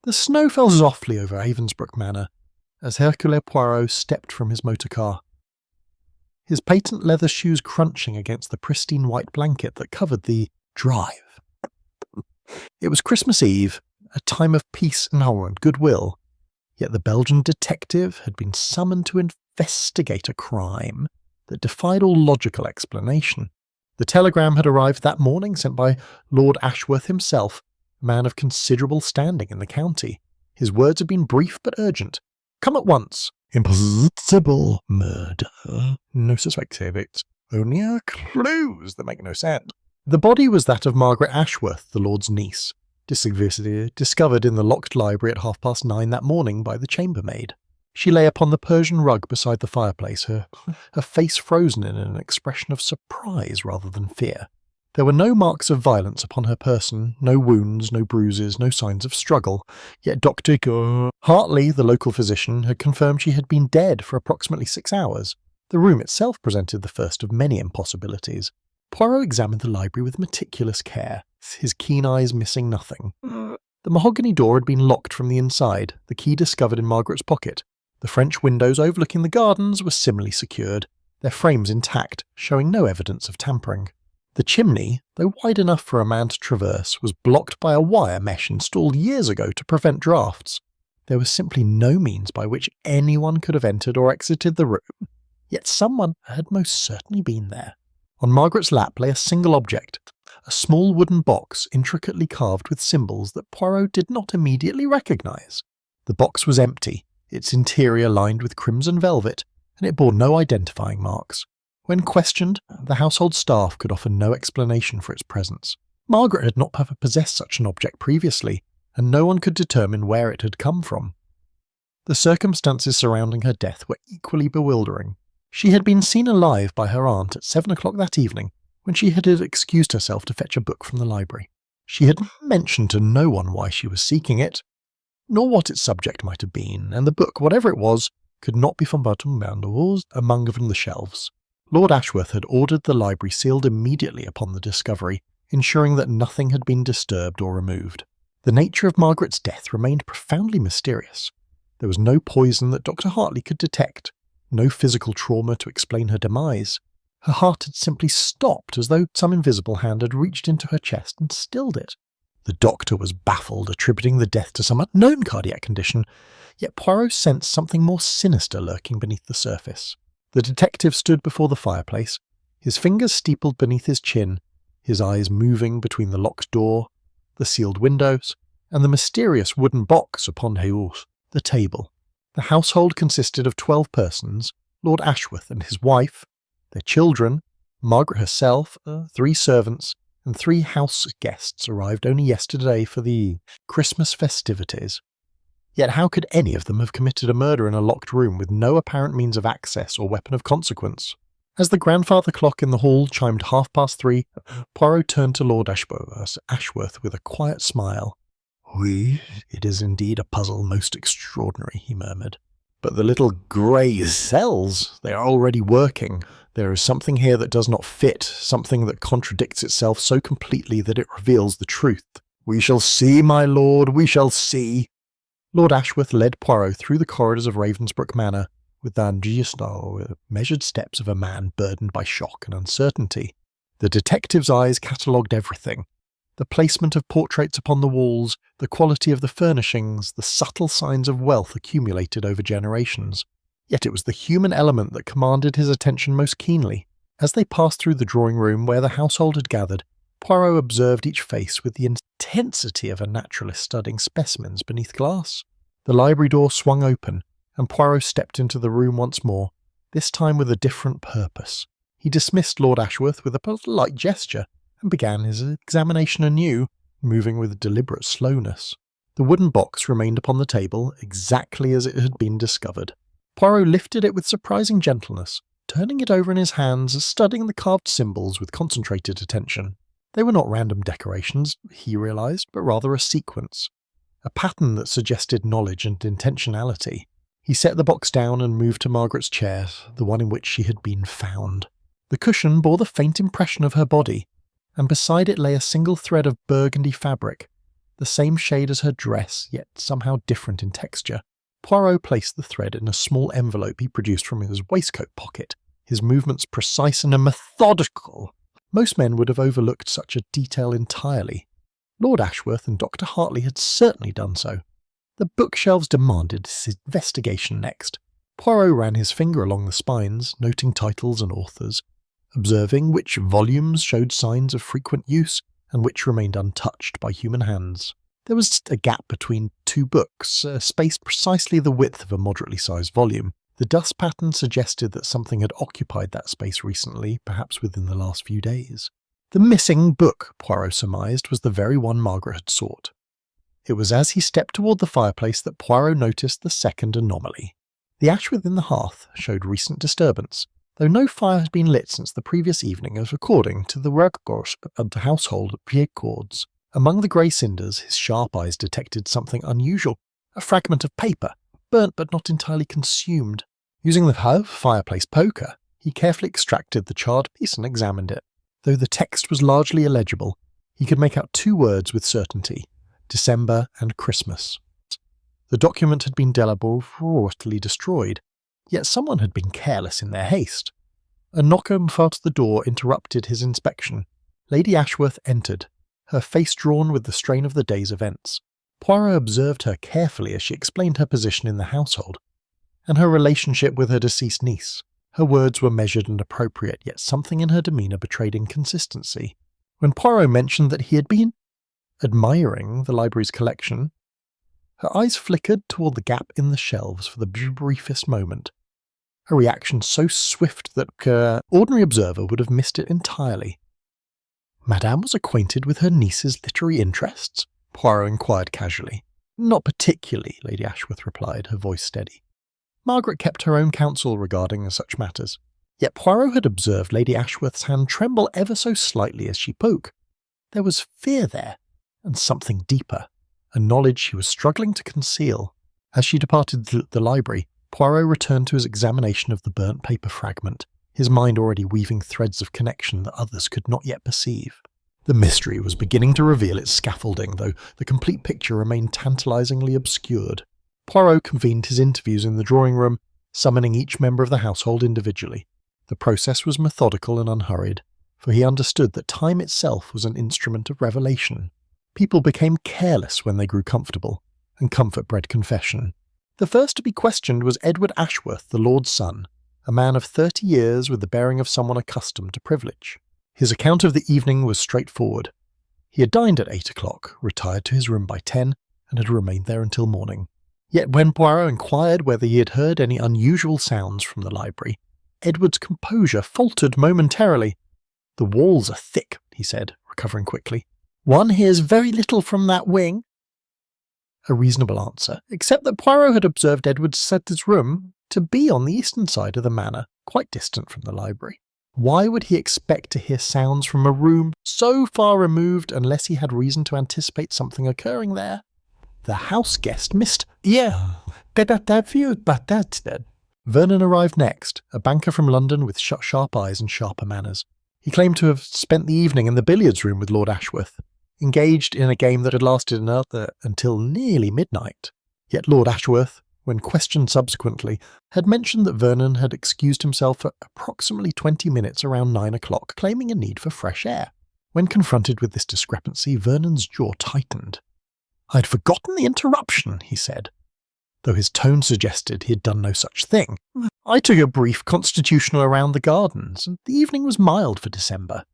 The snow fell softly over Ravensbrook Manor as Hercule Poirot stepped from his motor car, his patent leather shoes crunching against the pristine white blanket that covered the drive. It was Christmas Eve, a time of peace and goodwill, yet the Belgian detective had been summoned to investigate a crime that defied all logical explanation. The telegram had arrived that morning, sent by Lord Ashworth himself, a man of considerable standing in the county. His words had been brief but urgent. "Come at once." "Impossible murder. No suspects. Only clues that make no sense." The body was that of Margaret Ashworth, the Lord's niece, discovered in the locked library at 9:30 that morning by the chambermaid. She lay upon the Persian rug beside the fireplace, her face frozen in an expression of surprise rather than fear. There were no marks of violence upon her person, no wounds, no bruises, no signs of struggle, yet Dr. Hartley, the local physician, had confirmed she had been dead for approximately 6 hours. The room itself presented the first of many impossibilities. Poirot examined the library with meticulous care, his keen eyes missing nothing. The mahogany door had been locked from the inside, the key discovered in Margaret's pocket. The French windows overlooking the gardens were similarly secured, their frames intact, showing no evidence of tampering. The chimney, though wide enough for a man to traverse, was blocked by a wire mesh installed years ago to prevent drafts. There was simply no means by which anyone could have entered or exited the room, yet someone had most certainly been there. On Margaret's lap lay a single object, a small wooden box intricately carved with symbols that Poirot did not immediately recognise. The box was empty, its interior lined with crimson velvet, and it bore no identifying marks. When questioned, the household staff could offer no explanation for its presence. Margaret had not ever possessed such an object previously, and no one could determine where it had come from. The circumstances surrounding her death were equally bewildering. She had been seen alive by her aunt at 7 o'clock that evening, when she had excused herself to fetch a book from the library. She had mentioned to no one why she was seeking it, nor what its subject might have been, and the book, whatever it was, could not be found among the shelves. Lord Ashworth had ordered the library sealed immediately upon the discovery, ensuring that nothing had been disturbed or removed. The nature of Margaret's death remained profoundly mysterious. There was no poison that Dr. Hartley could detect, no physical trauma to explain her demise. Her heart had simply stopped, as though some invisible hand had reached into her chest and stilled it. The doctor was baffled, attributing the death to some unknown cardiac condition, yet Poirot sensed something more sinister lurking beneath the surface. The detective stood before the fireplace, his fingers steepled beneath his chin, his eyes moving between the locked door, the sealed windows, and the mysterious wooden box upon the table. The household consisted of 12 persons, Lord Ashworth and his wife, their children, Margaret herself, 3 servants, and 3 house guests arrived only yesterday for the Christmas festivities. Yet how could any of them have committed a murder in a locked room with no apparent means of access or weapon of consequence? As the grandfather clock in the hall chimed 3:30, Poirot turned to Lord Ashworth with a quiet smile. "Oui, it is indeed a puzzle most extraordinary," he murmured. "But the little grey cells, they are already working. There is something here that does not fit, something that contradicts itself so completely that it reveals the truth. We shall see, my lord, we shall see." Lord Ashworth led Poirot through the corridors of Ravensbrook Manor with the measured steps of a man burdened by shock and uncertainty. The detective's eyes catalogued everything. The placement of portraits upon the walls, the quality of the furnishings, the subtle signs of wealth accumulated over generations. Yet it was the human element that commanded his attention most keenly. As they passed through the drawing-room where the household had gathered, Poirot observed each face with the intensity of a naturalist studying specimens beneath glass. The library door swung open, and Poirot stepped into the room once more, this time with a different purpose. He dismissed Lord Ashworth with a polite gesture, and began his examination anew, moving with deliberate slowness. The wooden box remained upon the table, exactly as it had been discovered. Poirot lifted it with surprising gentleness, turning it over in his hands, studying the carved symbols with concentrated attention. They were not random decorations, he realised, but rather a sequence, a pattern that suggested knowledge and intentionality. He set the box down and moved to Margaret's chair, the one in which she had been found. The cushion bore the faint impression of her body, and beside it lay a single thread of burgundy fabric. the same shade as her dress, yet somehow different in texture. Poirot placed the thread in a small envelope he produced from his waistcoat pocket, his movements precise and methodical. Most men would have overlooked such a detail entirely. Lord Ashworth and Dr. Hartley had certainly done so. The bookshelves demanded his investigation next. Poirot ran his finger along the spines, noting titles and authors, observing which volumes showed signs of frequent use and which remained untouched by human hands. There was a gap between two books, spaced precisely the width of a moderately sized volume. The dust pattern suggested that something had occupied that space recently, perhaps within the last few days. The missing book, Poirot surmised, was the very one Margaret had sought. It was as he stepped toward the fireplace that Poirot noticed the second anomaly. The ash within the hearth showed recent disturbance, though no fire had been lit since the previous evening, as according to the records of the household at Piedcords. Among the grey cinders, his sharp eyes detected something unusual, a fragment of paper, burnt but not entirely consumed. Using the fireplace poker, he carefully extracted the charred piece and examined it. Though the text was largely illegible, he could make out two words with certainty: December and Christmas. The document had been deliberately destroyed, yet someone had been careless in their haste. A knock on the door interrupted his inspection. Lady Ashworth entered, her face drawn with the strain of the day's events. Poirot observed her carefully as she explained her position in the household, and her relationship with her deceased niece. Her words were measured and appropriate, yet something in her demeanour betrayed inconsistency. When Poirot mentioned that he had been admiring the library's collection, her eyes flickered toward the gap in the shelves for the briefest moment, a reaction so swift that an ordinary observer would have missed it entirely. Madame was acquainted with her niece's literary interests? Poirot inquired casually. Not particularly, Lady Ashworth replied, her voice steady. Margaret kept her own counsel regarding such matters, yet Poirot had observed Lady Ashworth's hand tremble ever so slightly as she spoke. There was fear there, and something deeper, a knowledge she was struggling to conceal. As she departed the library, Poirot returned to his examination of the burnt paper fragment, his mind already weaving threads of connection that others could not yet perceive. The mystery was beginning to reveal its scaffolding, though the complete picture remained tantalizingly obscured. Poirot convened his interviews in the drawing-room, summoning each member of the household individually. The process was methodical and unhurried, for he understood that time itself was an instrument of revelation. People became careless when they grew comfortable, and comfort bred confession. The first to be questioned was Edward Ashworth, the Lord's son, a man of 30 years with the bearing of someone accustomed to privilege. His account of the evening was straightforward. He had dined at 8 o'clock, retired to his room by 10, and had remained there until morning. Yet when Poirot inquired whether he had heard any unusual sounds from the library, Edward's composure faltered momentarily. "The walls are thick," he said, recovering quickly. "One hears very little from that wing." A reasonable answer, except that Poirot had observed Edward set his room to be on the eastern side of the manor, quite distant from the library. Why would he expect to hear sounds from a room so far removed unless he had reason to anticipate something occurring there? The house guest missed. Yeah, Vernon arrived next, a banker from London with sharp eyes and sharper manners. He claimed to have spent the evening in the billiards room with Lord Ashworth, engaged in a game that had lasted until nearly midnight. Yet Lord Ashworth, when questioned subsequently, had mentioned that Vernon had excused himself for approximately 20 minutes around 9 o'clock, claiming a need for fresh air. When confronted with this discrepancy, Vernon's jaw tightened. "I'd forgotten the interruption," he said, though his tone suggested he had done no such thing. "I took a brief constitutional around the gardens, and the evening was mild for December."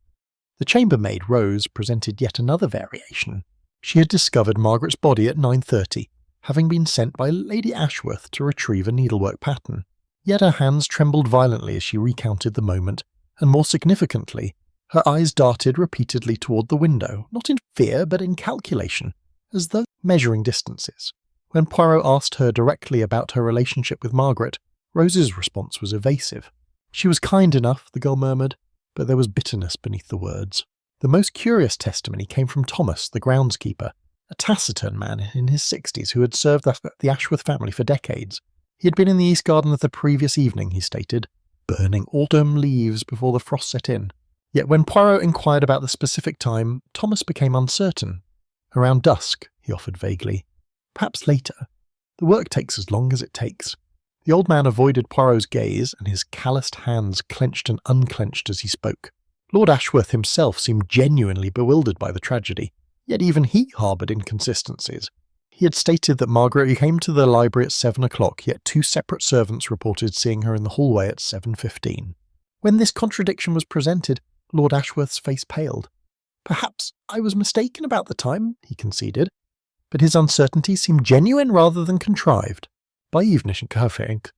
The chambermaid, Rose, presented yet another variation. She had discovered Margaret's body at 9:30, having been sent by Lady Ashworth to retrieve a needlework pattern. Yet her hands trembled violently as she recounted the moment, and more significantly, her eyes darted repeatedly toward the window, not in fear but in calculation, as though measuring distances. When Poirot asked her directly about her relationship with Margaret, Rose's response was evasive. She was kind enough, the girl murmured, but there was bitterness beneath the words. The most curious testimony came from Thomas, the groundskeeper, a taciturn man in his 60s who had served the Ashworth family for decades. He had been in the East Garden the previous evening, he stated, burning autumn leaves before the frost set in. Yet when Poirot inquired about the specific time, Thomas became uncertain. Around dusk, he offered vaguely. "Perhaps later. The work takes as long as it takes." The old man avoided Poirot's gaze, and his calloused hands clenched and unclenched as he spoke. Lord Ashworth himself seemed genuinely bewildered by the tragedy, yet even he harboured inconsistencies. He had stated that Margaret came to the library at 7 o'clock, yet 2 separate servants reported seeing her in the hallway at 7:15. When this contradiction was presented, Lord Ashworth's face paled. "Perhaps I was mistaken about the time," he conceded, but his uncertainty seemed genuine rather than contrived. By evening, Poirot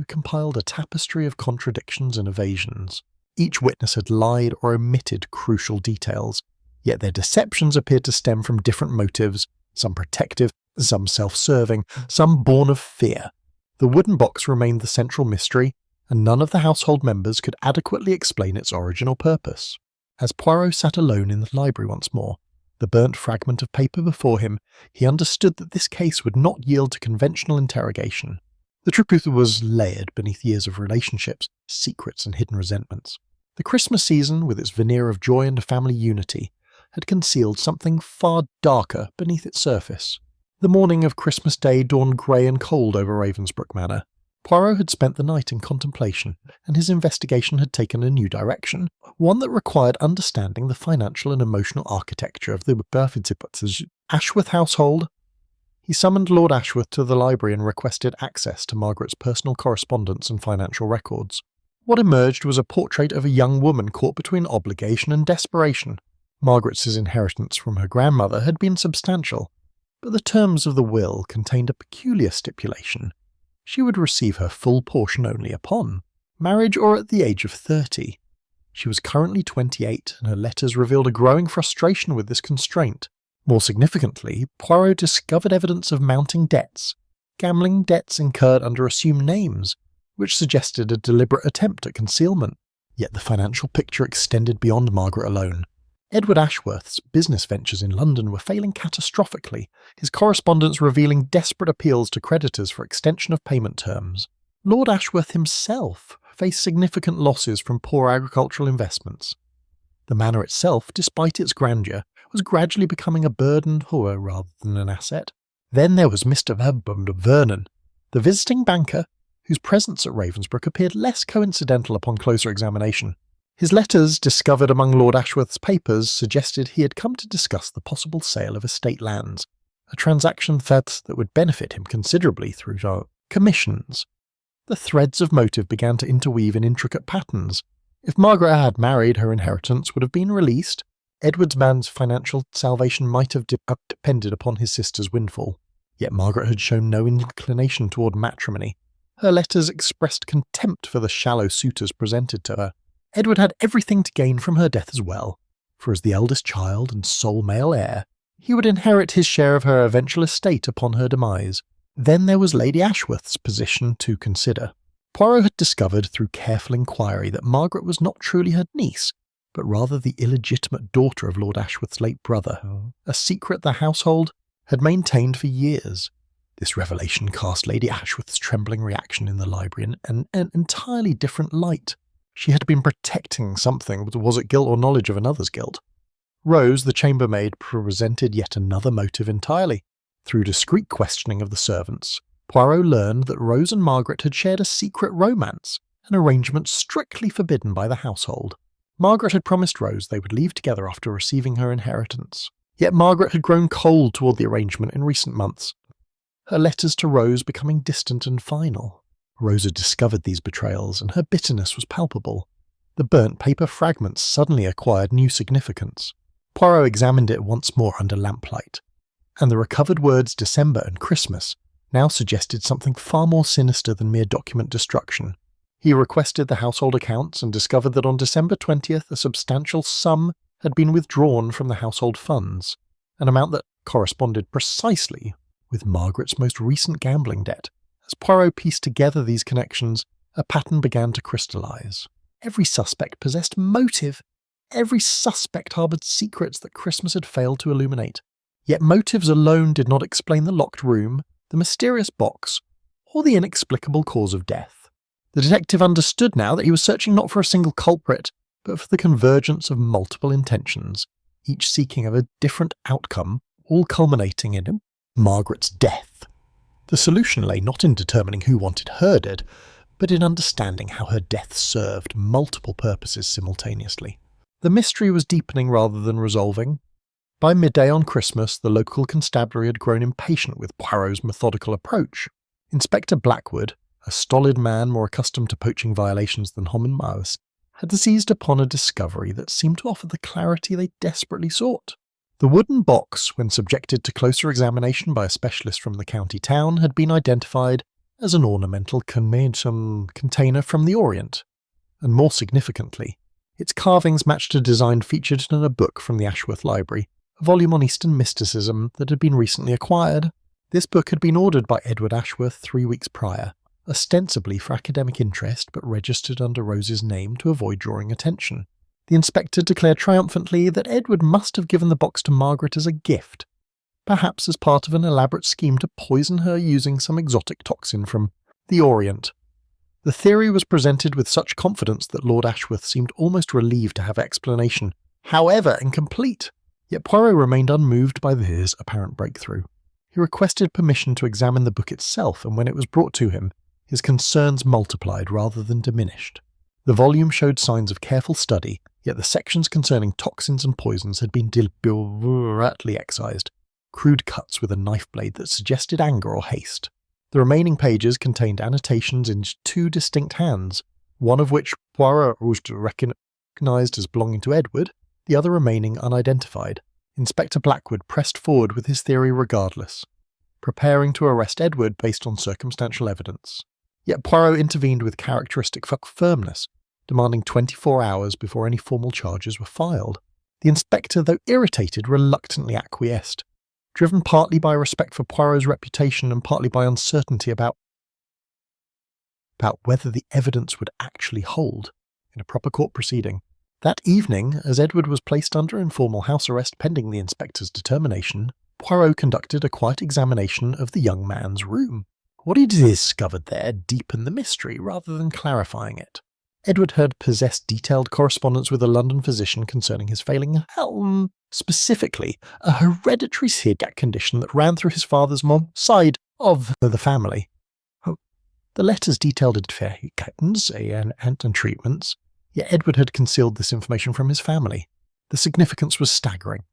compiled a tapestry of contradictions and evasions. Each witness had lied or omitted crucial details, yet their deceptions appeared to stem from different motives, some protective, some self-serving, some born of fear. The wooden box remained the central mystery, and none of the household members could adequately explain its original purpose. As Poirot sat alone in the library once more, the burnt fragment of paper before him, he understood that this case would not yield to conventional interrogation. The truth was layered beneath years of relationships, secrets, and hidden resentments. The Christmas season, with its veneer of joy and family unity, had concealed something far darker beneath its surface. The morning of Christmas Day dawned grey and cold over Ravensbrook Manor. Poirot had spent the night in contemplation, and his investigation had taken a new direction, one that required understanding the financial and emotional architecture of the Ashworth household. He summoned Lord Ashworth to the library and requested access to Margaret's personal correspondence and financial records. What emerged was a portrait of a young woman caught between obligation and desperation. Margaret's inheritance from her grandmother had been substantial, but the terms of the will contained a peculiar stipulation. She would receive her full portion only upon marriage or at the age of 30. She was currently 28, and her letters revealed a growing frustration with this constraint. More significantly, Poirot discovered evidence of mounting debts, gambling debts incurred under assumed names, which suggested a deliberate attempt at concealment. Yet the financial picture extended beyond Margaret alone. Edward Ashworth's business ventures in London were failing catastrophically, his correspondence revealing desperate appeals to creditors for extension of payment terms. Lord Ashworth himself faced significant losses from poor agricultural investments. The manor itself, despite its grandeur, was gradually becoming a burden rather than an asset. Then there was Mr. Vernon, the visiting banker, whose presence at Ravensbrook appeared less coincidental upon closer examination. His letters, discovered among Lord Ashworth's papers, suggested he had come to discuss the possible sale of estate lands, a transaction that would benefit him considerably through commissions. The threads of motive began to interweave in intricate patterns. If Margaret had married, her inheritance would have been released. Edward's man's financial salvation might have depended upon his sister's windfall. Yet Margaret had shown no inclination toward matrimony. Her letters expressed contempt for the shallow suitors presented to her. Edward had everything to gain from her death as well, for as the eldest child and sole male heir, he would inherit his share of her eventual estate upon her demise. Then there was Lady Ashworth's position to consider. Poirot had discovered through careful inquiry that Margaret was not truly her niece, but rather the illegitimate daughter of Lord Ashworth's late brother, a secret the household had maintained for years. This revelation cast Lady Ashworth's trembling reaction in the library in an entirely different light. She had been protecting something, but was it guilt or knowledge of another's guilt? Rose, the chambermaid, presented yet another motive entirely. Through discreet questioning of the servants, Poirot learned that Rose and Margaret had shared a secret romance, an arrangement strictly forbidden by the household. Margaret had promised Rose they would leave together after receiving her inheritance. Yet Margaret had grown cold toward the arrangement in recent months, her letters to Rose becoming distant and final. Rose had discovered these betrayals, and her bitterness was palpable. The burnt paper fragments suddenly acquired new significance. Poirot examined it once more under lamplight, and the recovered words December and Christmas now suggested something far more sinister than mere document destruction. He requested the household accounts and discovered that on December 20th a substantial sum had been withdrawn from the household funds, an amount that corresponded precisely with Margaret's most recent gambling debt. As Poirot pieced together these connections, a pattern began to crystallize. Every suspect possessed motive. Every suspect harboured secrets that Christmas had failed to illuminate. Yet motives alone did not explain the locked room, the mysterious box, or the inexplicable cause of death. The detective understood now that he was searching not for a single culprit, but for the convergence of multiple intentions, each seeking of a different outcome, all culminating in Margaret's death. The solution lay not in determining who wanted her dead, but in understanding how her death served multiple purposes simultaneously. The mystery was deepening rather than resolving. By midday on Christmas, the local constabulary had grown impatient with Poirot's methodical approach. Inspector Blackwood, a stolid man more accustomed to poaching violations than homin malus, had seized upon a discovery that seemed to offer the clarity they desperately sought. The wooden box, when subjected to closer examination by a specialist from the county town, had been identified as an ornamental container from the Orient, and more significantly, its carvings matched a design featured in a book from the Ashworth Library, a volume on Eastern mysticism that had been recently acquired. This book had been ordered by Edward Ashworth 3 weeks prior, ostensibly for academic interest but registered under Rose's name to avoid drawing attention. The inspector declared triumphantly that Edward must have given the box to Margaret as a gift, perhaps as part of an elaborate scheme to poison her using some exotic toxin from the Orient. The theory was presented with such confidence that Lord Ashworth seemed almost relieved to have explanation, however incomplete. Yet Poirot remained unmoved by his apparent breakthrough. He requested permission to examine the book itself, and when it was brought to him, his concerns multiplied rather than diminished. The volume showed signs of careful study, yet the sections concerning toxins and poisons had been deliberately excised, crude cuts with a knife blade that suggested anger or haste. The remaining pages contained annotations in 2 distinct hands, one of which Poirot recognized as belonging to Edward, the other remaining unidentified. Inspector Blackwood pressed forward with his theory regardless, preparing to arrest Edward based on circumstantial evidence. Yet Poirot intervened with characteristic firmness, demanding 24 hours before any formal charges were filed. The inspector, though irritated, reluctantly acquiesced, driven partly by respect for Poirot's reputation and partly by uncertainty about whether the evidence would actually hold in a proper court proceeding. That evening, as Edward was placed under informal house arrest pending the inspector's determination, Poirot conducted a quiet examination of the young man's room. What he discovered there deepened the mystery rather than clarifying it. Edward had possessed detailed correspondence with a London physician concerning his failing health, specifically a hereditary celiac condition that ran through his father's side of the family. The letters detailed infections and treatments, yet Edward had concealed this information from his family. The significance was staggering.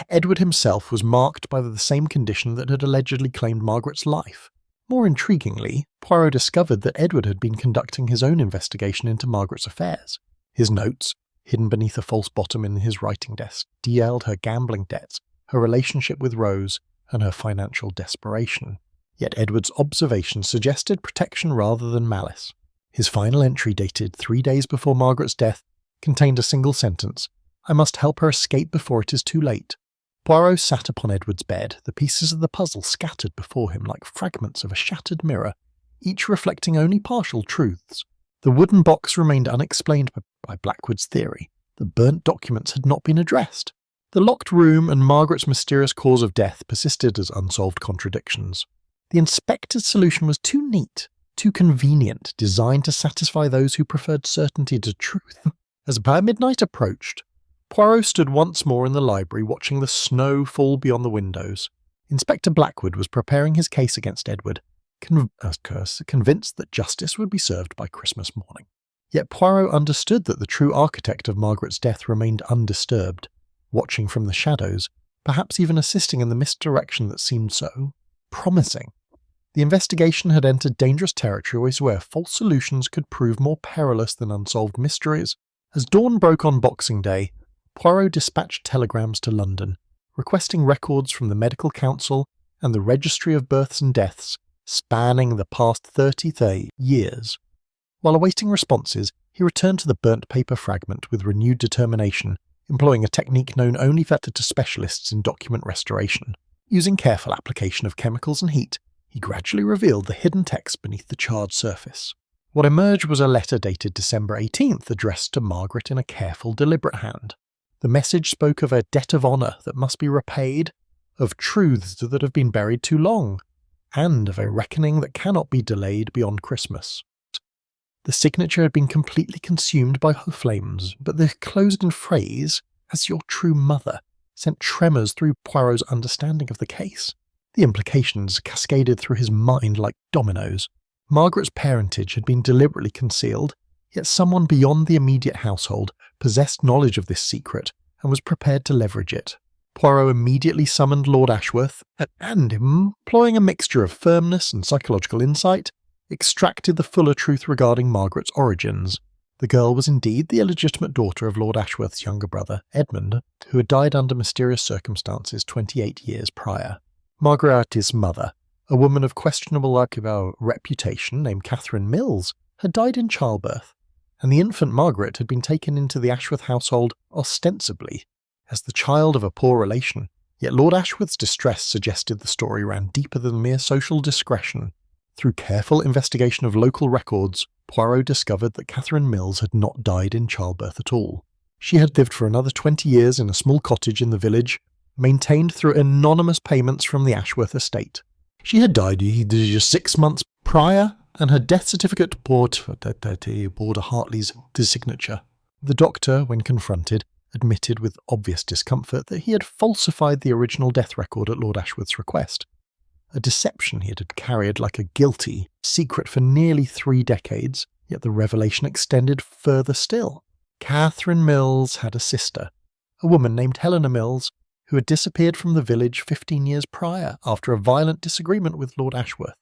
Edward himself was marked by the same condition that had allegedly claimed Margaret's life. More intriguingly, Poirot discovered that Edward had been conducting his own investigation into Margaret's affairs. His notes, hidden beneath a false bottom in his writing desk, detailed her gambling debts, her relationship with Rose, and her financial desperation. Yet Edward's observations suggested protection rather than malice. His final entry, dated 3 days before Margaret's death, contained a single sentence: "I must help her escape before it is too late." Poirot sat upon Edward's bed, the pieces of the puzzle scattered before him like fragments of a shattered mirror, each reflecting only partial truths. The wooden box remained unexplained by Blackwood's theory. The burnt documents had not been addressed. The locked room and Margaret's mysterious cause of death persisted as unsolved contradictions. The inspector's solution was too neat, too convenient, designed to satisfy those who preferred certainty to truth. As by midnight approached, Poirot stood once more in the library watching the snow fall beyond the windows. Inspector Blackwood was preparing his case against Edward, convinced that justice would be served by Christmas morning. Yet Poirot understood that the true architect of Margaret's death remained undisturbed, watching from the shadows, perhaps even assisting in the misdirection that seemed so promising. The investigation had entered dangerous territories where false solutions could prove more perilous than unsolved mysteries. As dawn broke on Boxing Day, Poirot dispatched telegrams to London, requesting records from the Medical Council and the Registry of Births and Deaths spanning the past 30 years. While awaiting responses, he returned to the burnt paper fragment with renewed determination, employing a technique known only to specialists in document restoration. Using careful application of chemicals and heat, he gradually revealed the hidden text beneath the charred surface. What emerged was a letter dated December 18th, addressed to Margaret in a careful, deliberate hand. The message spoke of a debt of honour that must be repaid, of truths that have been buried too long, and of a reckoning that cannot be delayed beyond Christmas. The signature had been completely consumed by her flames, but the closed-in phrase, "as your true mother," sent tremors through Poirot's understanding of the case. The implications cascaded through his mind like dominoes. Margaret's parentage had been deliberately concealed, yet someone beyond the immediate household possessed knowledge of this secret and was prepared to leverage it. Poirot immediately summoned Lord Ashworth and, employing a mixture of firmness and psychological insight, extracted the fuller truth regarding Margaret's origins. The girl was indeed the illegitimate daughter of Lord Ashworth's younger brother, Edmund, who had died under mysterious circumstances 28 years prior. Margaret's mother, a woman of questionable reputation named Catherine Mills, had died in childbirth, and the infant Margaret had been taken into the Ashworth household ostensibly as the child of a poor relation. Yet Lord Ashworth's distress suggested the story ran deeper than mere social discretion. Through careful investigation of local records, Poirot discovered that Catherine Mills had not died in childbirth at all. She had lived for another 20 years in a small cottage in the village, maintained through anonymous payments from the Ashworth estate. She had died just 6 months prior, and her death certificate bore Hartley's signature. The doctor, when confronted, admitted with obvious discomfort that he had falsified the original death record at Lord Ashworth's request, a deception he had carried like a guilty secret for nearly 3 decades, yet the revelation extended further still. Catherine Mills had a sister, a woman named Helena Mills, who had disappeared from the village 15 years prior after a violent disagreement with Lord Ashworth.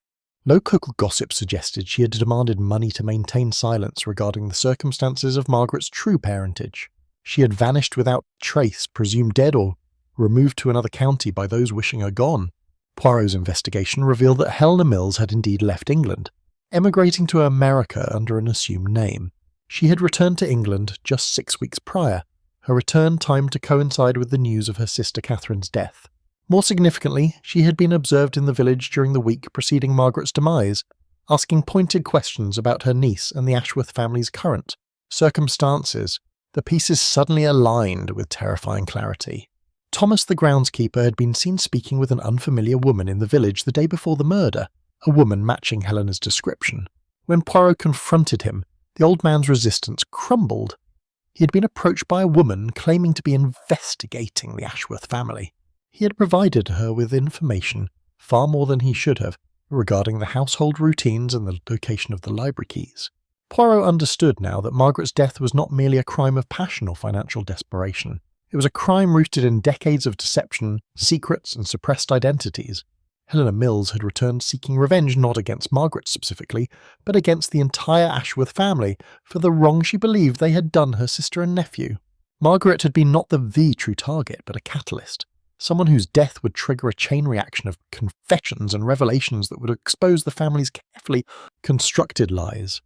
Local gossip suggested she had demanded money to maintain silence regarding the circumstances of Margaret's true parentage. She had vanished without trace, presumed dead or removed to another county by those wishing her gone. Poirot's investigation revealed that Helena Mills had indeed left England, emigrating to America under an assumed name. She had returned to England just 6 weeks prior, her return timed to coincide with the news of her sister Catherine's death. More significantly, she had been observed in the village during the week preceding Margaret's demise, asking pointed questions about her niece and the Ashworth family's current circumstances. The pieces suddenly aligned with terrifying clarity. Thomas the groundskeeper had been seen speaking with an unfamiliar woman in the village the day before the murder, a woman matching Helena's description. When Poirot confronted him, the old man's resistance crumbled. He had been approached by a woman claiming to be investigating the Ashworth family. He had provided her with information, far more than he should have, regarding the household routines and the location of the library keys. Poirot understood now that Margaret's death was not merely a crime of passion or financial desperation. It was a crime rooted in decades of deception, secrets, and suppressed identities. Helena Mills had returned seeking revenge not against Margaret specifically, but against the entire Ashworth family for the wrong she believed they had done her sister and nephew. Margaret had been not the true target, but a catalyst. Someone whose death would trigger a chain reaction of confessions and revelations that would expose the family's carefully constructed lies.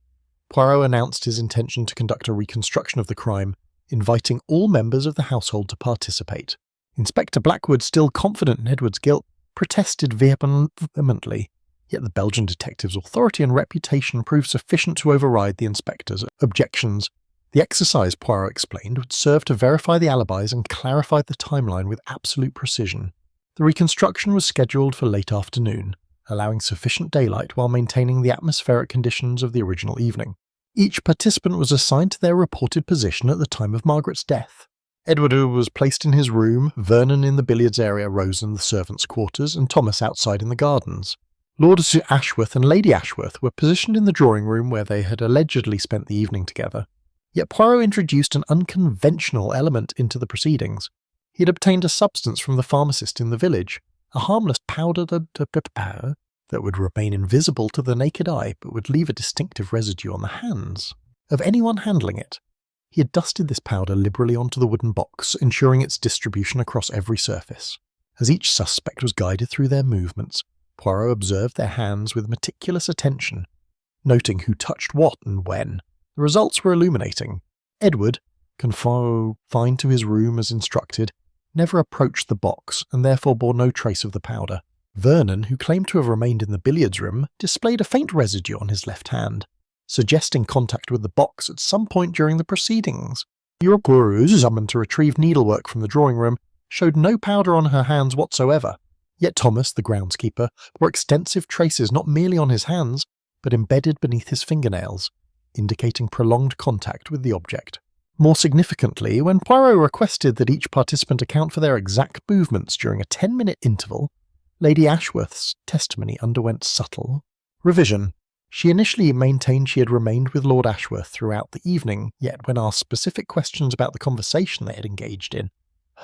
Poirot announced his intention to conduct a reconstruction of the crime, inviting all members of the household to participate. Inspector Blackwood, still confident in Edward's guilt, protested vehemently, yet the Belgian detective's authority and reputation proved sufficient to override the inspector's objections. The exercise, Poirot explained, would serve to verify the alibis and clarify the timeline with absolute precision. The reconstruction was scheduled for late afternoon, allowing sufficient daylight while maintaining the atmospheric conditions of the original evening. Each participant was assigned to their reported position at the time of Margaret's death. Edward was placed in his room, Vernon in the billiards area, Rose in the servants' quarters, and Thomas outside in the gardens. Lord Ashworth and Lady Ashworth were positioned in the drawing room where they had allegedly spent the evening together. Yet Poirot introduced an unconventional element into the proceedings. He had obtained a substance from the pharmacist in the village, a harmless powder that would remain invisible to the naked eye but would leave a distinctive residue on the hands of anyone handling it. He had dusted this powder liberally onto the wooden box, ensuring its distribution across every surface. As each suspect was guided through their movements, Poirot observed their hands with meticulous attention, noting who touched what and when. The results were illuminating. Edward, confined to his room as instructed, never approached the box and therefore bore no trace of the powder. Vernon, who claimed to have remained in the billiards room, displayed a faint residue on his left hand, suggesting contact with the box at some point during the proceedings. Europe, summoned to retrieve needlework from the drawing room, showed no powder on her hands whatsoever. Yet Thomas, the groundskeeper, bore extensive traces not merely on his hands, but embedded beneath his fingernails, indicating prolonged contact with the object. More significantly, when Poirot requested that each participant account for their exact movements during a 10-minute interval, Lady Ashworth's testimony underwent subtle revision. She initially maintained she had remained with Lord Ashworth throughout the evening, yet when asked specific questions about the conversation they had engaged in,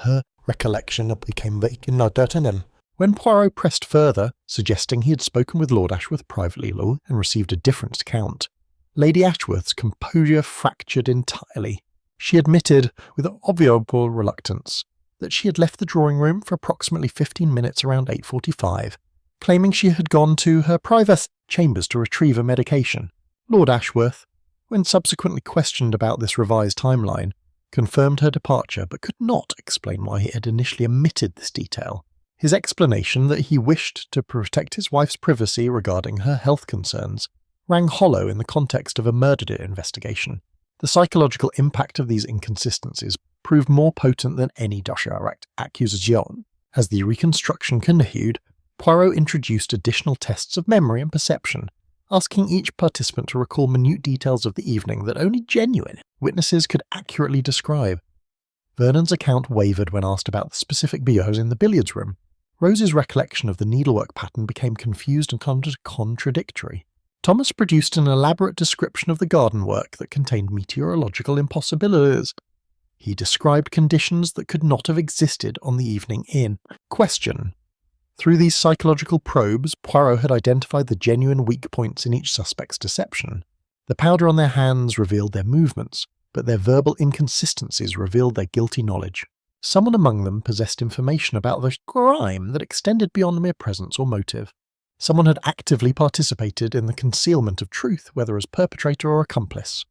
her recollection became vague and uncertain. When Poirot pressed further, suggesting he had spoken with Lord Ashworth privately and received a different account, Lady Ashworth's composure fractured entirely. She admitted, with obvious reluctance, that she had left the drawing room for approximately 15 minutes around 8:45, claiming she had gone to her private chambers to retrieve a medication. Lord Ashworth, when subsequently questioned about this revised timeline, confirmed her departure but could not explain why he had initially omitted this detail. His explanation that he wished to protect his wife's privacy regarding her health concerns rang hollow in the context of a murder investigation. The psychological impact of these inconsistencies proved more potent than any direct accusation. As the reconstruction continued, Poirot introduced additional tests of memory and perception, asking each participant to recall minute details of the evening that only genuine witnesses could accurately describe. Vernon's account wavered when asked about the specific bureaus in the billiards room. Rose's recollection of the needlework pattern became confused and contradictory. Thomas produced an elaborate description of the garden work that contained meteorological impossibilities. He described conditions that could not have existed on the evening in question. Through these psychological probes, Poirot had identified the genuine weak points in each suspect's deception. The powder on their hands revealed their movements, but their verbal inconsistencies revealed their guilty knowledge. Someone among them possessed information about the crime that extended beyond mere presence or motive. Someone had actively participated in the concealment of truth, whether as perpetrator or accomplice.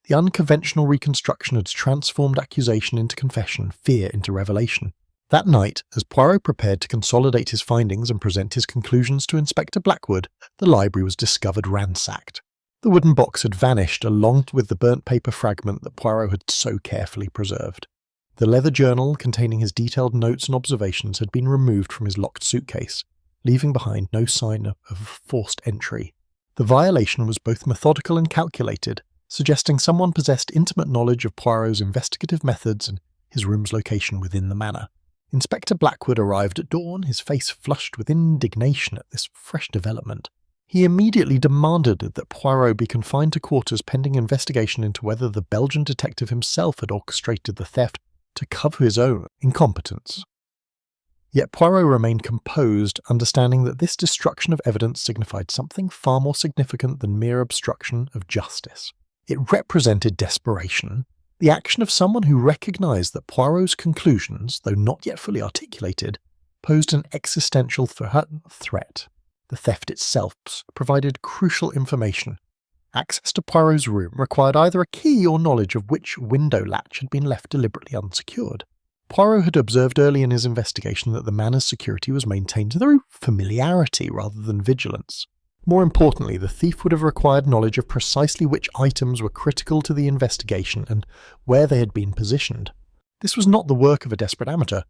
The unconventional reconstruction had transformed accusation into confession, fear into revelation. That night, as Poirot prepared to consolidate his findings and present his conclusions to Inspector Blackwood, the library was discovered ransacked. The wooden box had vanished along with the burnt paper fragment that Poirot had so carefully preserved. The leather journal containing his detailed notes and observations had been removed from his locked suitcase, leaving behind no sign of forced entry. The violation was both methodical and calculated, suggesting someone possessed intimate knowledge of Poirot's investigative methods and his room's location within the manor. Inspector Blackwood arrived at dawn, his face flushed with indignation at this fresh development. He immediately demanded that Poirot be confined to quarters pending investigation into whether the Belgian detective himself had orchestrated the theft to cover his own incompetence. Yet Poirot remained composed, understanding that this destruction of evidence signified something far more significant than mere obstruction of justice. It represented desperation, the action of someone who recognized that Poirot's conclusions, though not yet fully articulated, posed an existential threat. The theft itself provided crucial information. Access to Poirot's room required either a key or knowledge of which window latch had been left deliberately unsecured. Poirot had observed early in his investigation that the manor's security was maintained through familiarity rather than vigilance. More importantly, the thief would have required knowledge of precisely which items were critical to the investigation and where they had been positioned. This was not the work of a desperate amateur,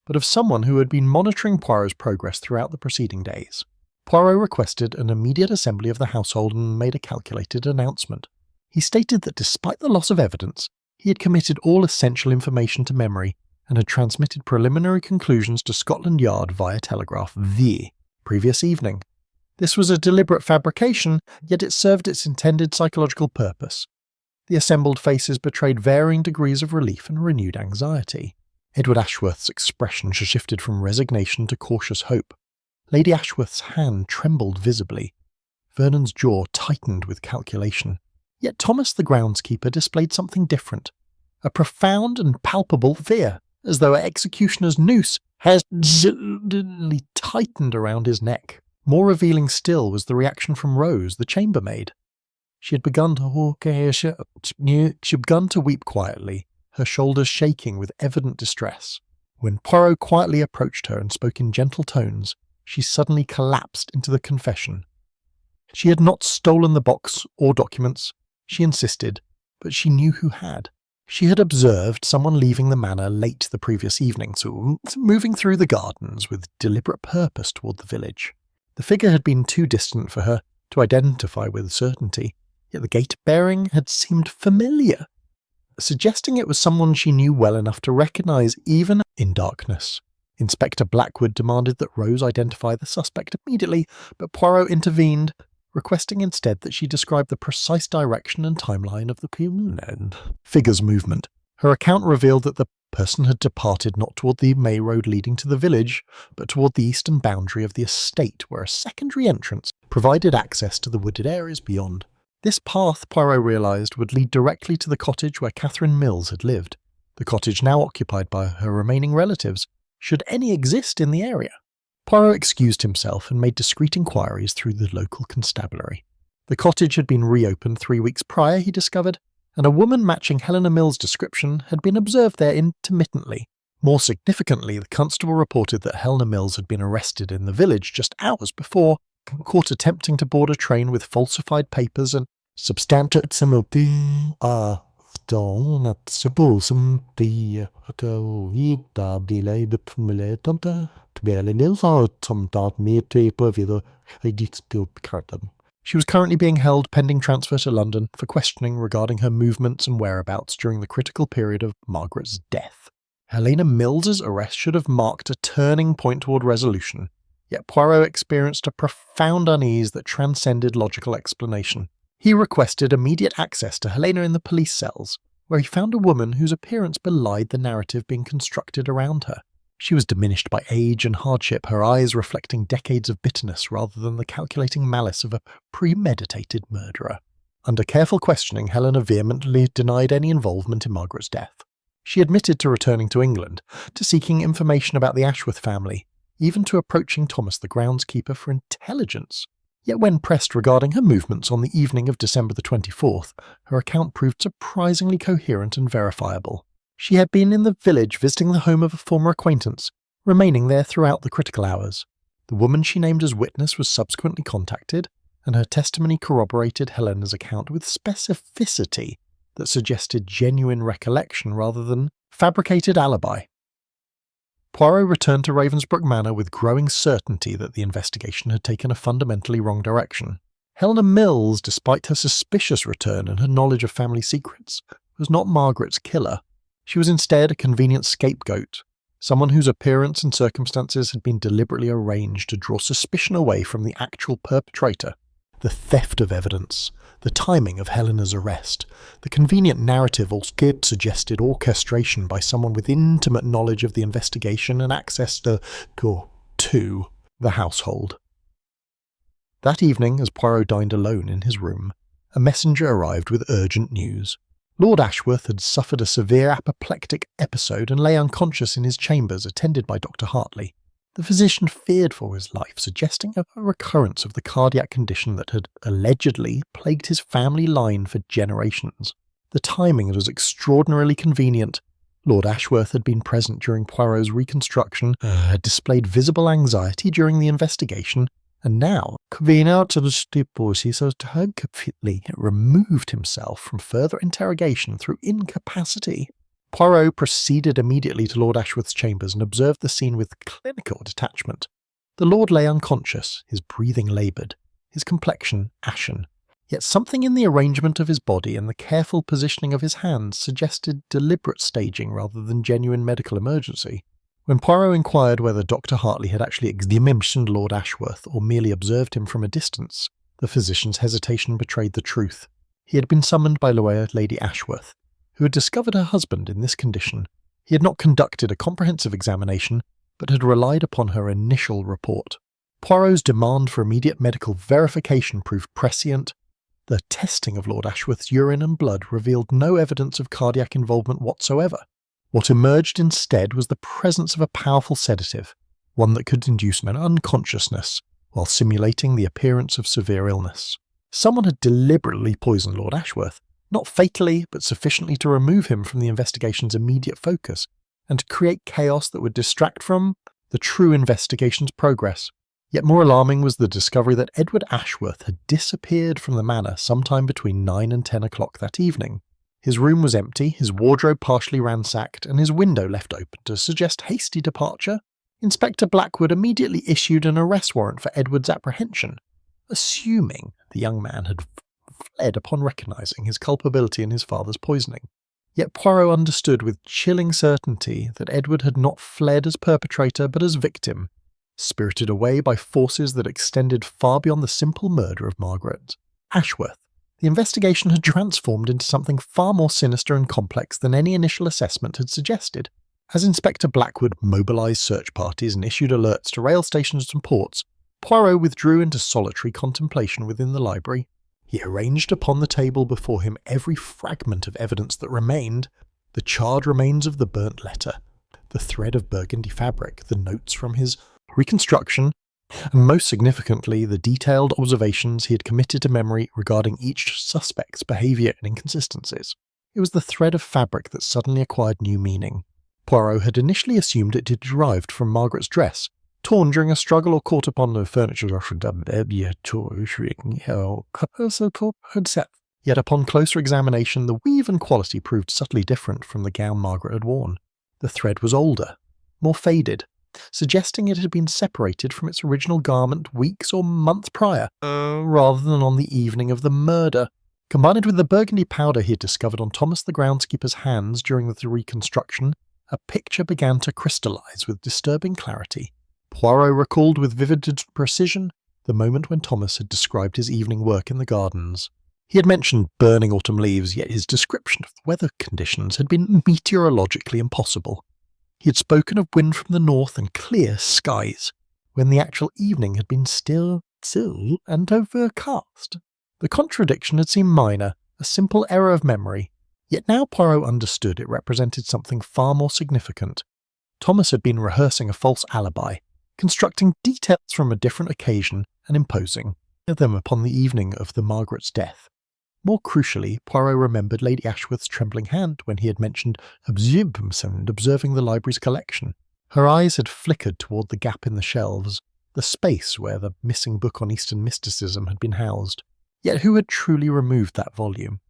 but of someone who had been monitoring Poirot's progress throughout the preceding days. Poirot requested an immediate assembly of the household and made a calculated announcement. He stated that despite the loss of evidence, he had committed all essential information to memory and had transmitted preliminary conclusions to Scotland Yard via telegraph the previous evening. This was a deliberate fabrication, yet it served its intended psychological purpose. The assembled faces betrayed varying degrees of relief and renewed anxiety. Edward Ashworth's expression shifted from resignation to cautious hope. Lady Ashworth's hand trembled visibly. Vernon's jaw tightened with calculation. Yet Thomas the groundskeeper displayed something different. A profound and palpable fear, as though an executioner's noose had suddenly tightened around his neck. More revealing still was the reaction from Rose, the chambermaid. She had begun to weep quietly, her shoulders shaking with evident distress. When Poirot quietly approached her and spoke in gentle tones, she suddenly collapsed into the confession. She had not stolen the box or documents, she insisted, but she knew who had. She had observed someone leaving the manor late the previous evening, so moving through the gardens with deliberate purpose toward the village. The figure had been too distant for her to identify with certainty, yet the gait bearing had seemed familiar. suggesting it was someone she knew well enough to recognise even in darkness. Inspector Blackwood demanded that Rose identify the suspect immediately, but Poirot intervened, requesting instead that she describe the precise direction and timeline of the figure's movement. Her account revealed that the person had departed not toward the May road leading to the village, but toward the eastern boundary of the estate, where a secondary entrance provided access to the wooded areas beyond. This path, Poirot realised, would lead directly to the cottage where Catherine Mills had lived, the cottage now occupied by her remaining relatives, should any exist in the area. Poirot excused himself and made discreet inquiries through the local constabulary. The cottage had been reopened 3 weeks prior, he discovered, and a woman matching Helena Mills' description had been observed there intermittently. More significantly, the constable reported that Helena Mills had been arrested in the village just hours before, caught attempting to board a train with falsified papers and substantiated some of the She was currently being held pending transfer to London for questioning regarding her movements and whereabouts during the critical period of Margaret's death. Helena Mills's arrest should have marked a turning point toward resolution, yet Poirot experienced a profound unease that transcended logical explanation. He requested immediate access to Helena in the police cells, where he found a woman whose appearance belied the narrative being constructed around her. She was diminished by age and hardship, her eyes reflecting decades of bitterness rather than the calculating malice of a premeditated murderer. Under careful questioning, Helena vehemently denied any involvement in Margaret's death. She admitted to returning to England, to seeking information about the Ashworth family, even to approaching Thomas the groundskeeper for intelligence. Yet when pressed regarding her movements on the evening of December the 24th, her account proved surprisingly coherent and verifiable. She had been in the village visiting the home of a former acquaintance, remaining there throughout the critical hours. The woman she named as witness was subsequently contacted, and her testimony corroborated Helena's account with specificity that suggested genuine recollection rather than fabricated alibi. Poirot returned to Ravensbrook Manor with growing certainty that the investigation had taken a fundamentally wrong direction. Helena Mills, despite her suspicious return and her knowledge of family secrets, was not Margaret's killer. She was instead a convenient scapegoat, someone whose appearance and circumstances had been deliberately arranged to draw suspicion away from the actual perpetrator. The theft of evidence, the timing of Helena's arrest, the convenient narrative all suggested orchestration by someone with intimate knowledge of the investigation and access to the household. That evening, as Poirot dined alone in his room, a messenger arrived with urgent news. Lord Ashworth had suffered a severe apoplectic episode and lay unconscious in his chambers, attended by Dr. Hartley. The physician feared for his life, suggesting a recurrence of the cardiac condition that had allegedly plagued his family line for generations. The timing was extraordinarily convenient. Lord Ashworth had been present during Poirot's reconstruction, had displayed visible anxiety during the investigation, and now, removed himself from further interrogation through incapacity. Poirot proceeded immediately to Lord Ashworth's chambers and observed the scene with clinical detachment. The lord lay unconscious, his breathing laboured, his complexion ashen. Yet something in the arrangement of his body and the careful positioning of his hands suggested deliberate staging rather than genuine medical emergency. When Poirot inquired whether Dr. Hartley had actually examined Lord Ashworth or merely observed him from a distance, the physician's hesitation betrayed the truth. He had been summoned by Lady Ashworth, who had discovered her husband in this condition. He had not conducted a comprehensive examination, but had relied upon her initial report. Poirot's demand for immediate medical verification proved prescient. The testing of Lord Ashworth's urine and blood revealed no evidence of cardiac involvement whatsoever. What emerged instead was the presence of a powerful sedative, one that could induce an unconsciousness while simulating the appearance of severe illness. Someone had deliberately poisoned Lord Ashworth, not fatally, but sufficiently to remove him from the investigation's immediate focus, and to create chaos that would distract from the true investigation's progress. Yet more alarming was the discovery that Edward Ashworth had disappeared from the manor sometime between 9 and 10 o'clock that evening. His room was empty, his wardrobe partially ransacked, and his window left open to suggest hasty departure. Inspector Blackwood immediately issued an arrest warrant for Edward's apprehension, assuming the young man had fled upon recognising his culpability in his father's poisoning. Yet Poirot understood with chilling certainty that Edward had not fled as perpetrator but as victim, spirited away by forces that extended far beyond the simple murder of Margaret Ashworth. The investigation had transformed into something far more sinister and complex than any initial assessment had suggested. As Inspector Blackwood mobilised search parties and issued alerts to rail stations and ports, Poirot withdrew into solitary contemplation within the library. He arranged upon the table before him every fragment of evidence that remained: the charred remains of the burnt letter, the thread of burgundy fabric, the notes from his reconstruction, and most significantly, the detailed observations he had committed to memory regarding each suspect's behaviour and inconsistencies. It was the thread of fabric that suddenly acquired new meaning. Poirot had initially assumed it had derived from Margaret's dress, torn during a struggle or caught upon the furniture. Yet upon closer examination, the weave and quality proved subtly different from the gown Margaret had worn. The thread was older, more faded, suggesting it had been separated from its original garment weeks or months prior, rather than on the evening of the murder. Combined with the burgundy powder he had discovered on Thomas the groundskeeper's hands during the reconstruction, a picture began to crystallise with disturbing clarity. Poirot recalled with vivid precision the moment when Thomas had described his evening work in the gardens. He had mentioned burning autumn leaves, yet his description of the weather conditions had been meteorologically impossible. He had spoken of wind from the north and clear skies, when the actual evening had been still and overcast. The contradiction had seemed minor, a simple error of memory, yet now Poirot understood it represented something far more significant. Thomas had been rehearsing a false alibi, constructing details from a different occasion and imposing them upon the evening of the Margaret's death. More crucially, Poirot remembered Lady Ashworth's trembling hand when he had mentioned observing the library's collection. Her eyes had flickered toward the gap in the shelves, the space where the missing book on Eastern mysticism had been housed. Yet who had truly removed that volume?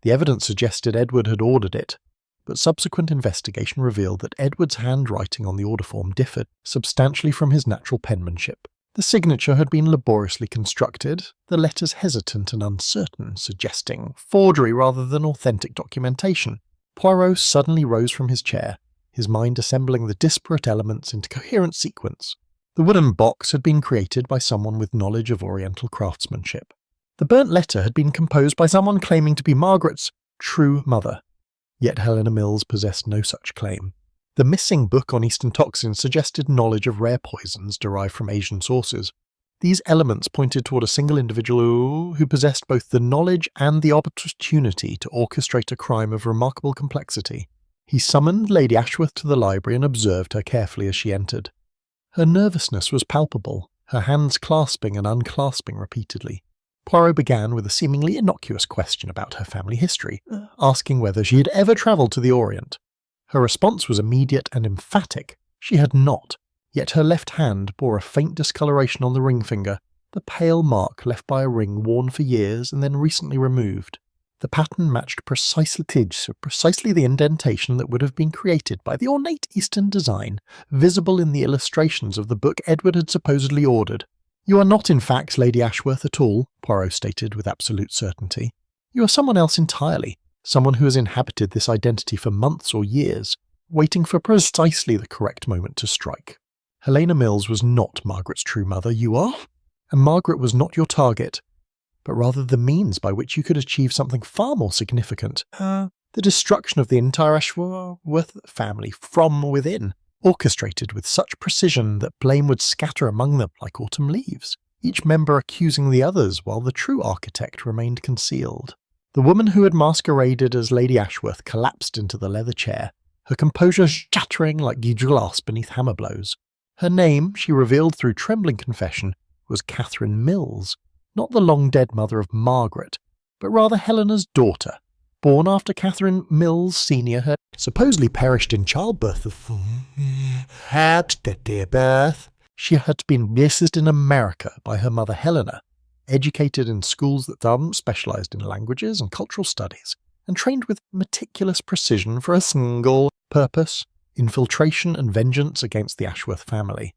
The evidence suggested Edward had ordered it, but subsequent investigation revealed that Edward's handwriting on the order form differed substantially from his natural penmanship. The signature had been laboriously constructed, the letters hesitant and uncertain, suggesting forgery rather than authentic documentation. Poirot suddenly rose from his chair, his mind assembling the disparate elements into coherent sequence. The wooden box had been created by someone with knowledge of Oriental craftsmanship. The burnt letter had been composed by someone claiming to be Margaret's true mother. Yet Helena Mills possessed no such claim. The missing book on Eastern toxins suggested knowledge of rare poisons derived from Asian sources. These elements pointed toward a single individual who possessed both the knowledge and the opportunity to orchestrate a crime of remarkable complexity. He summoned Lady Ashworth to the library and observed her carefully as she entered. Her nervousness was palpable, her hands clasping and unclasping repeatedly. Poirot began with a seemingly innocuous question about her family history, asking whether she had ever travelled to the Orient. Her response was immediate and emphatic. She had not, yet her left hand bore a faint discoloration on the ring finger, the pale mark left by a ring worn for years and then recently removed. The pattern matched precisely the indentation that would have been created by the ornate Eastern design, visible in the illustrations of the book Edward had supposedly ordered. "You are not, in fact, Lady Ashworth at all," Poirot stated with absolute certainty. "You are someone else entirely, someone who has inhabited this identity for months or years, waiting for precisely the correct moment to strike. Helena Mills was not Margaret's true mother, you are, and Margaret was not your target, but rather the means by which you could achieve something far more significant, the destruction of the entire Ashworth family from within, orchestrated with such precision that blame would scatter among them like autumn leaves, each member accusing the others while the true architect remained concealed." The woman who had masqueraded as Lady Ashworth collapsed into the leather chair, her composure shattering like glass beneath hammer blows. Her name, she revealed through trembling confession, was Catherine Mills, not the long-dead mother of Margaret, but rather Helena's daughter, born after Catherine Mills Sr. had supposedly perished in childbirth. She had been raised in America by her mother Helena, educated in schools that specialised in languages and cultural studies, and trained with meticulous precision for a single purpose: infiltration and vengeance against the Ashworth family.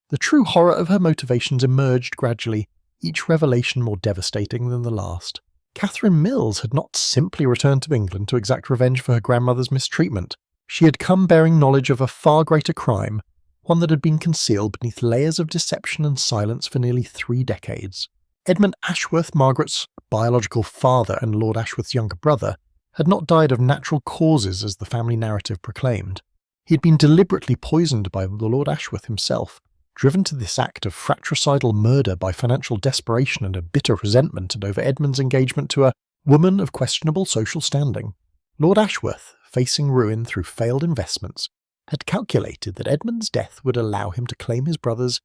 The true horror of her motivations emerged gradually, each revelation more devastating than the last. Catherine Mills had not simply returned to England to exact revenge for her grandmother's mistreatment. She had come bearing knowledge of a far greater crime, one that had been concealed beneath layers of deception and silence for nearly 3 decades. Edmund Ashworth, Margaret's biological father and Lord Ashworth's younger brother, had not died of natural causes as the family narrative proclaimed. He had been deliberately poisoned by the Lord Ashworth himself, driven to this act of fratricidal murder by financial desperation and a bitter resentment over Edmund's engagement to a woman of questionable social standing. Lord Ashworth, facing ruin through failed investments, had calculated that Edmund's death would allow him to claim his brother's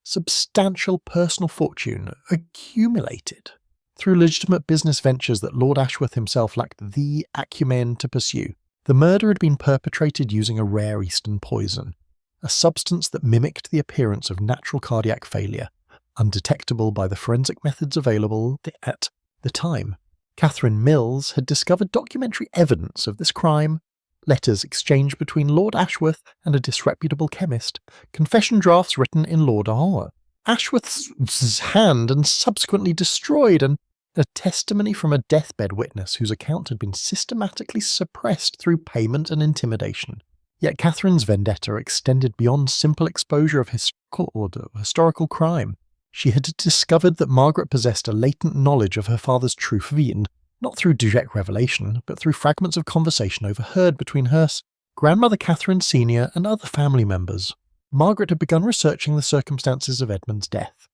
substantial personal fortune accumulated through legitimate business ventures that Lord Ashworth himself lacked the acumen to pursue. The murder had been perpetrated using a rare Eastern poison, a substance that mimicked the appearance of natural cardiac failure, undetectable by the forensic methods available at the time. Catherine Mills had discovered documentary evidence of this crime, letters exchanged between Lord Ashworth and a disreputable chemist, confession drafts written in Lord Ashworth's hand and subsequently destroyed, and a testimony from a deathbed witness whose account had been systematically suppressed through payment and intimidation. Yet Catherine's vendetta extended beyond simple exposure of historical crime. She had discovered that Margaret possessed a latent knowledge of her father's true Whodunit, not through direct revelation, but through fragments of conversation overheard between her grandmother Catherine Sr. and other family members. Margaret had begun researching the circumstances of Edmund's death,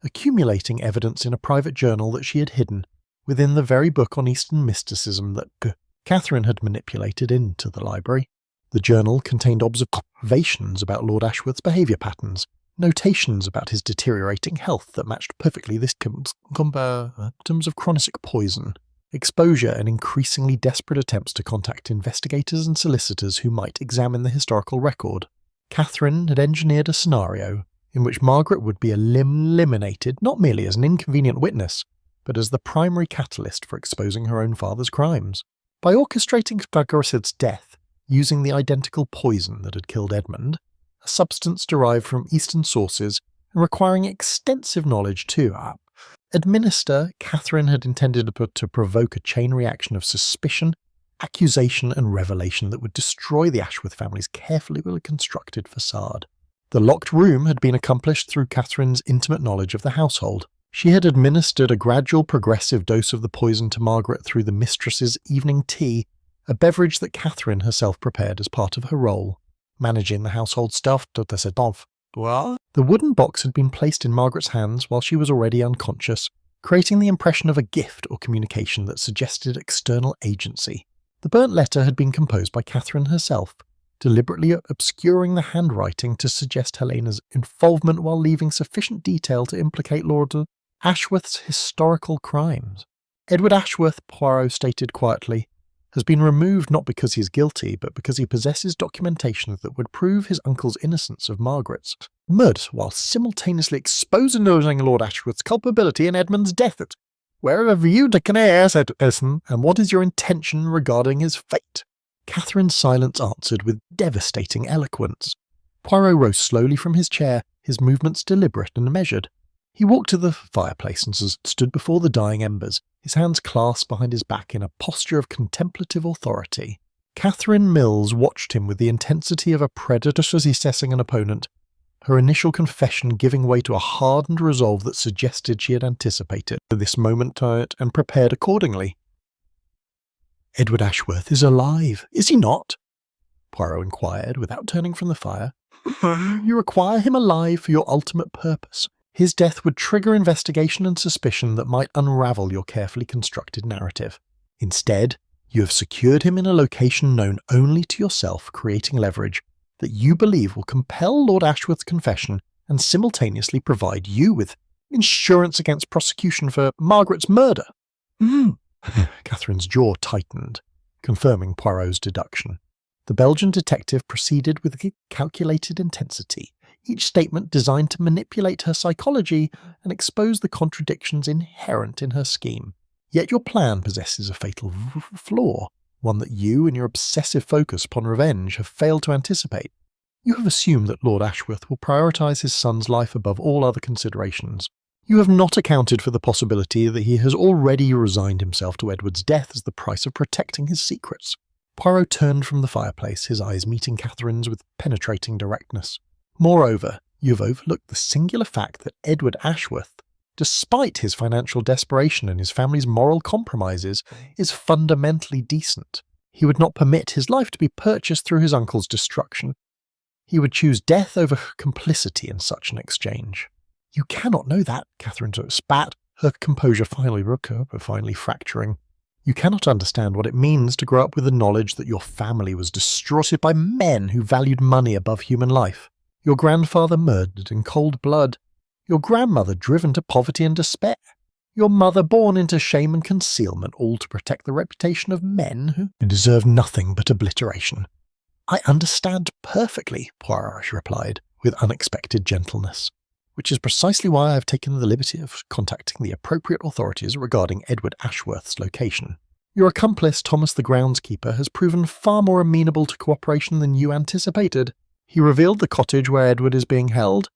accumulating evidence in a private journal that she had hidden within the very book on Eastern mysticism that Catherine had manipulated into the library. The journal contained observations about Lord Ashworth's behaviour patterns, notations about his deteriorating health that matched perfectly the symptoms of chronic poison, exposure and increasingly desperate attempts to contact investigators and solicitors who might examine the historical record. Catherine had engineered a scenario in which Margaret would be eliminated not merely as an inconvenient witness, but as the primary catalyst for exposing her own father's crimes. By orchestrating Margaret's death using the identical poison that had killed Edmund, a substance derived from Eastern sources and requiring extensive knowledge to administer, Catherine had intended to provoke a chain reaction of suspicion, accusation and revelation that would destroy the Ashworth family's carefully constructed facade. The locked room had been accomplished through Catherine's intimate knowledge of the household. She had administered a gradual progressive dose of the poison to Margaret through the mistress's evening tea, a beverage that Catherine herself prepared as part of her role, managing the household stuff. The wooden box had been placed in Margaret's hands while she was already unconscious, creating the impression of a gift or communication that suggested external agency. The burnt letter had been composed by Catherine herself, deliberately obscuring the handwriting to suggest Helena's involvement while leaving sufficient detail to implicate Lord Ashworth's historical crimes. Edward Ashworth, Poirot stated quietly, has been removed not because he is guilty, but because he possesses documentation that would prove his uncle's innocence of Margaret's murder, while simultaneously exposing Lord Ashworth's culpability in Edmund's death. Where have you taken air, said Esson, and what is your intention regarding his fate? Catherine's silence answered with devastating eloquence. Poirot rose slowly from his chair, his movements deliberate and measured. He walked to the fireplace and stood before the dying embers, his hands clasped behind his back in a posture of contemplative authority. Catherine Mills watched him with the intensity of a predator assessing an opponent, her initial confession giving way to a hardened resolve that suggested she had anticipated this moment and prepared accordingly. "Edward Ashworth is alive, is he not?" Poirot inquired, without turning from the fire. "You require him alive for your ultimate purpose. His death would trigger investigation and suspicion that might unravel your carefully constructed narrative. Instead, you have secured him in a location known only to yourself, creating leverage that you believe will compel Lord Ashworth's confession and simultaneously provide you with insurance against prosecution for Margaret's murder." Catherine's jaw tightened, confirming Poirot's deduction. The Belgian detective proceeded with calculated intensity, each statement designed to manipulate her psychology and expose the contradictions inherent in her scheme. Yet your plan possesses a fatal flaw, one that you and your obsessive focus upon revenge have failed to anticipate. You have assumed that Lord Ashworth will prioritise his son's life above all other considerations. You have not accounted for the possibility that he has already resigned himself to Edward's death as the price of protecting his secrets." Poirot turned from the fireplace, his eyes meeting Catherine's with penetrating directness. "Moreover, you have overlooked the singular fact that Edward Ashworth, despite his financial desperation and his family's moral compromises, is fundamentally decent. He would not permit his life to be purchased through his uncle's destruction. He would choose death over complicity in such an exchange." "You cannot know that," Catherine spat, her composure finally fracturing. "You cannot understand what it means to grow up with the knowledge that your family was destroyed by men who valued money above human life. Your grandfather murdered in cold blood. Your grandmother driven to poverty and despair. Your mother born into shame and concealment, all to protect the reputation of men who deserve nothing but obliteration." "I understand perfectly," Poirot replied, with unexpected gentleness. "Which is precisely why I have taken the liberty of contacting the appropriate authorities regarding Edward Ashworth's location. Your accomplice, Thomas the groundskeeper, has proven far more amenable to cooperation than you anticipated. He revealed the cottage where Edward is being held,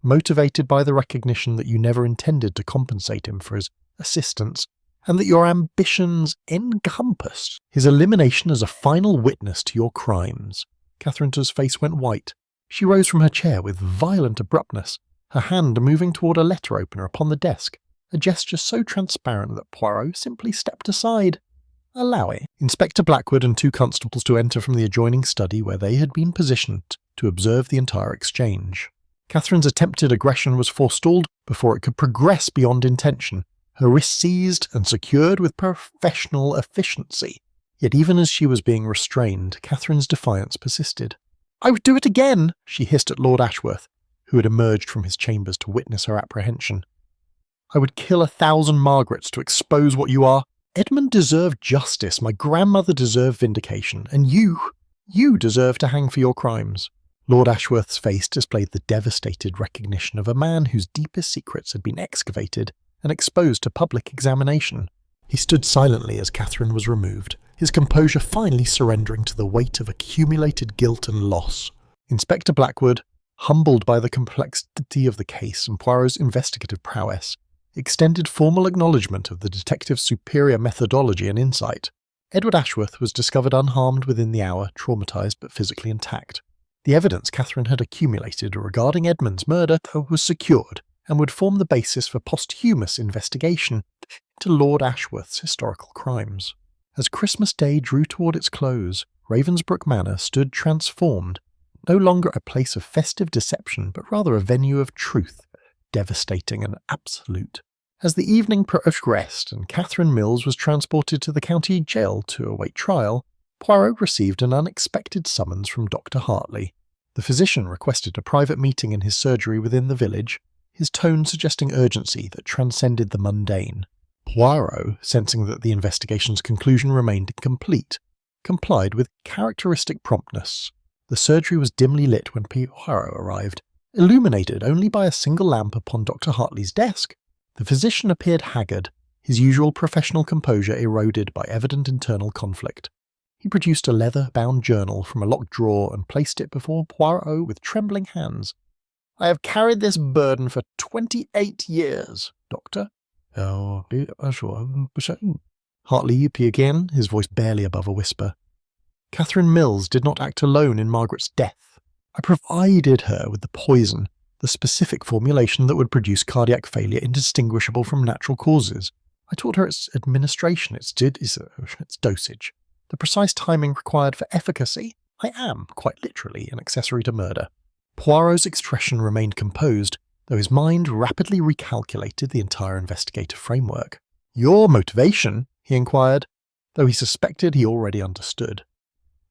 motivated by the recognition that you never intended to compensate him for his assistance, and that your ambitions encompassed his elimination as a final witness to your crimes." Catherine's face went white. She rose from her chair with violent abruptness, her hand moving toward a letter opener upon the desk, a gesture so transparent that Poirot simply stepped aside, allowing Inspector Blackwood and 2 constables to enter from the adjoining study where they had been positioned to observe the entire exchange. Catherine's attempted aggression was forestalled before it could progress beyond intention, her wrists seized and secured with professional efficiency. Yet even as she was being restrained, Catherine's defiance persisted. "I would do it again," she hissed at Lord Ashworth, who had emerged from his chambers to witness her apprehension. "I would kill 1,000 Margarets to expose what you are. Edmund deserved justice, my grandmother deserved vindication, and you deserve to hang for your crimes." Lord Ashworth's face displayed the devastated recognition of a man whose deepest secrets had been excavated and exposed to public examination. He stood silently as Catherine was removed, his composure finally surrendering to the weight of accumulated guilt and loss. Inspector Blackwood, humbled by the complexity of the case and Poirot's investigative prowess, extended formal acknowledgement of the detective's superior methodology and insight. Edward Ashworth was discovered unharmed within the hour, traumatized but physically intact. The evidence Catherine had accumulated regarding Edmund's murder was secured and would form the basis for posthumous investigation into Lord Ashworth's historical crimes. As Christmas Day drew toward its close, Ravensbrook Manor stood transformed, no longer a place of festive deception, but rather a venue of truth, devastating and absolute. As the evening progressed and Catherine Mills was transported to the county jail to await trial, Poirot received an unexpected summons from Dr. Hartley. The physician requested a private meeting in his surgery within the village, his tone suggesting urgency that transcended the mundane. Poirot, sensing that the investigation's conclusion remained incomplete, complied with characteristic promptness. The surgery was dimly lit when Poirot arrived, illuminated only by a single lamp upon Dr. Hartley's desk. The physician appeared haggard, his usual professional composure eroded by evident internal conflict. He produced a leather-bound journal from a locked drawer and placed it before Poirot with trembling hands. "I have carried this burden for 28 years, Doctor." Hartley appeared again, his voice barely above a whisper. "Catherine Mills did not act alone in Margaret's death. I provided her with the poison, the specific formulation that would produce cardiac failure indistinguishable from natural causes. I taught her its administration, its dosage, the precise timing required for efficacy. I am, quite literally, an accessory to murder." Poirot's expression remained composed, though his mind rapidly recalculated the entire investigative framework. "Your motivation?" he inquired, though he suspected he already understood.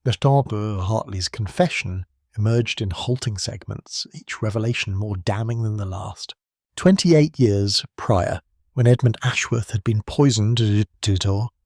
Hartley's confession emerged in halting segments, each revelation more damning than the last. 28 years prior, when Edmund Ashworth had been poisoned,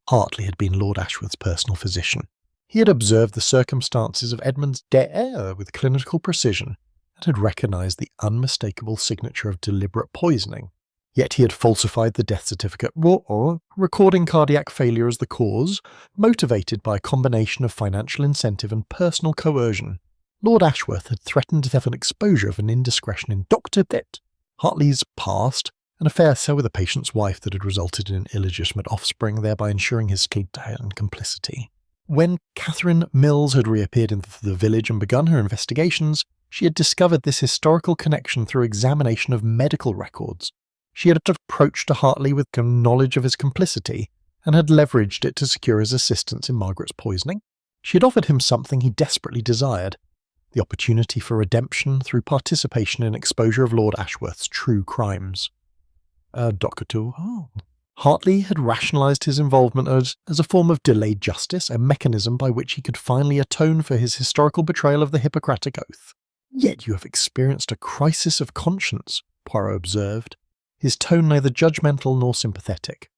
Hartley had been Lord Ashworth's personal physician. He had observed the circumstances of Edmund's death with clinical precision and had recognised the unmistakable signature of deliberate poisoning. Yet he had falsified the death certificate, recording cardiac failure as the cause, motivated by a combination of financial incentive and personal coercion. Lord Ashworth had threatened to have an exposure of an indiscretion in Dr. Pitt. Hartley's past an affair so with the patient's wife that had resulted in illegitimate offspring, thereby ensuring his detail and complicity. When Catherine Mills had reappeared in the village and begun her investigations, she had discovered this historical connection through examination of medical records. She had approached Hartley with knowledge of his complicity and had leveraged it to secure his assistance in Margaret's poisoning. She had offered him something he desperately desired, the opportunity for redemption through participation in exposure of Lord Ashworth's true crimes. Dr. Hartley had rationalised his involvement as a form of delayed justice, a mechanism by which he could finally atone for his historical betrayal of the Hippocratic Oath. "Yet you have experienced a crisis of conscience," Poirot observed, his tone neither judgmental nor sympathetic.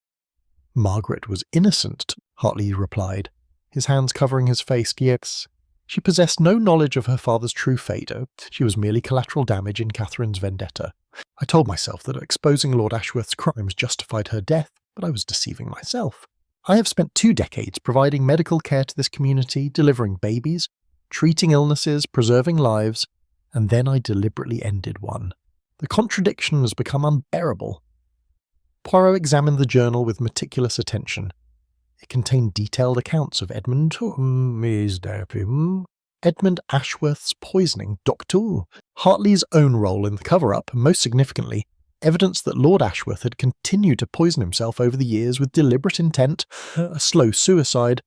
"Margaret was innocent," Hartley replied, his hands covering his face. "Yes, she possessed no knowledge of her father's true fate. She was merely collateral damage in Catherine's vendetta. I told myself that exposing Lord Ashworth's crimes justified her death, but I was deceiving myself. I have spent 2 decades providing medical care to this community, delivering babies, treating illnesses, preserving lives, and then I deliberately ended one. The contradiction has become unbearable." Poirot examined the journal with meticulous attention. It contained detailed accounts of Edmund Ashworth's poisoning, Dr. Hartley's own role in the cover-up, and most significantly, evidence that Lord Ashworth had continued to poison himself over the years with deliberate intent, a slow suicide,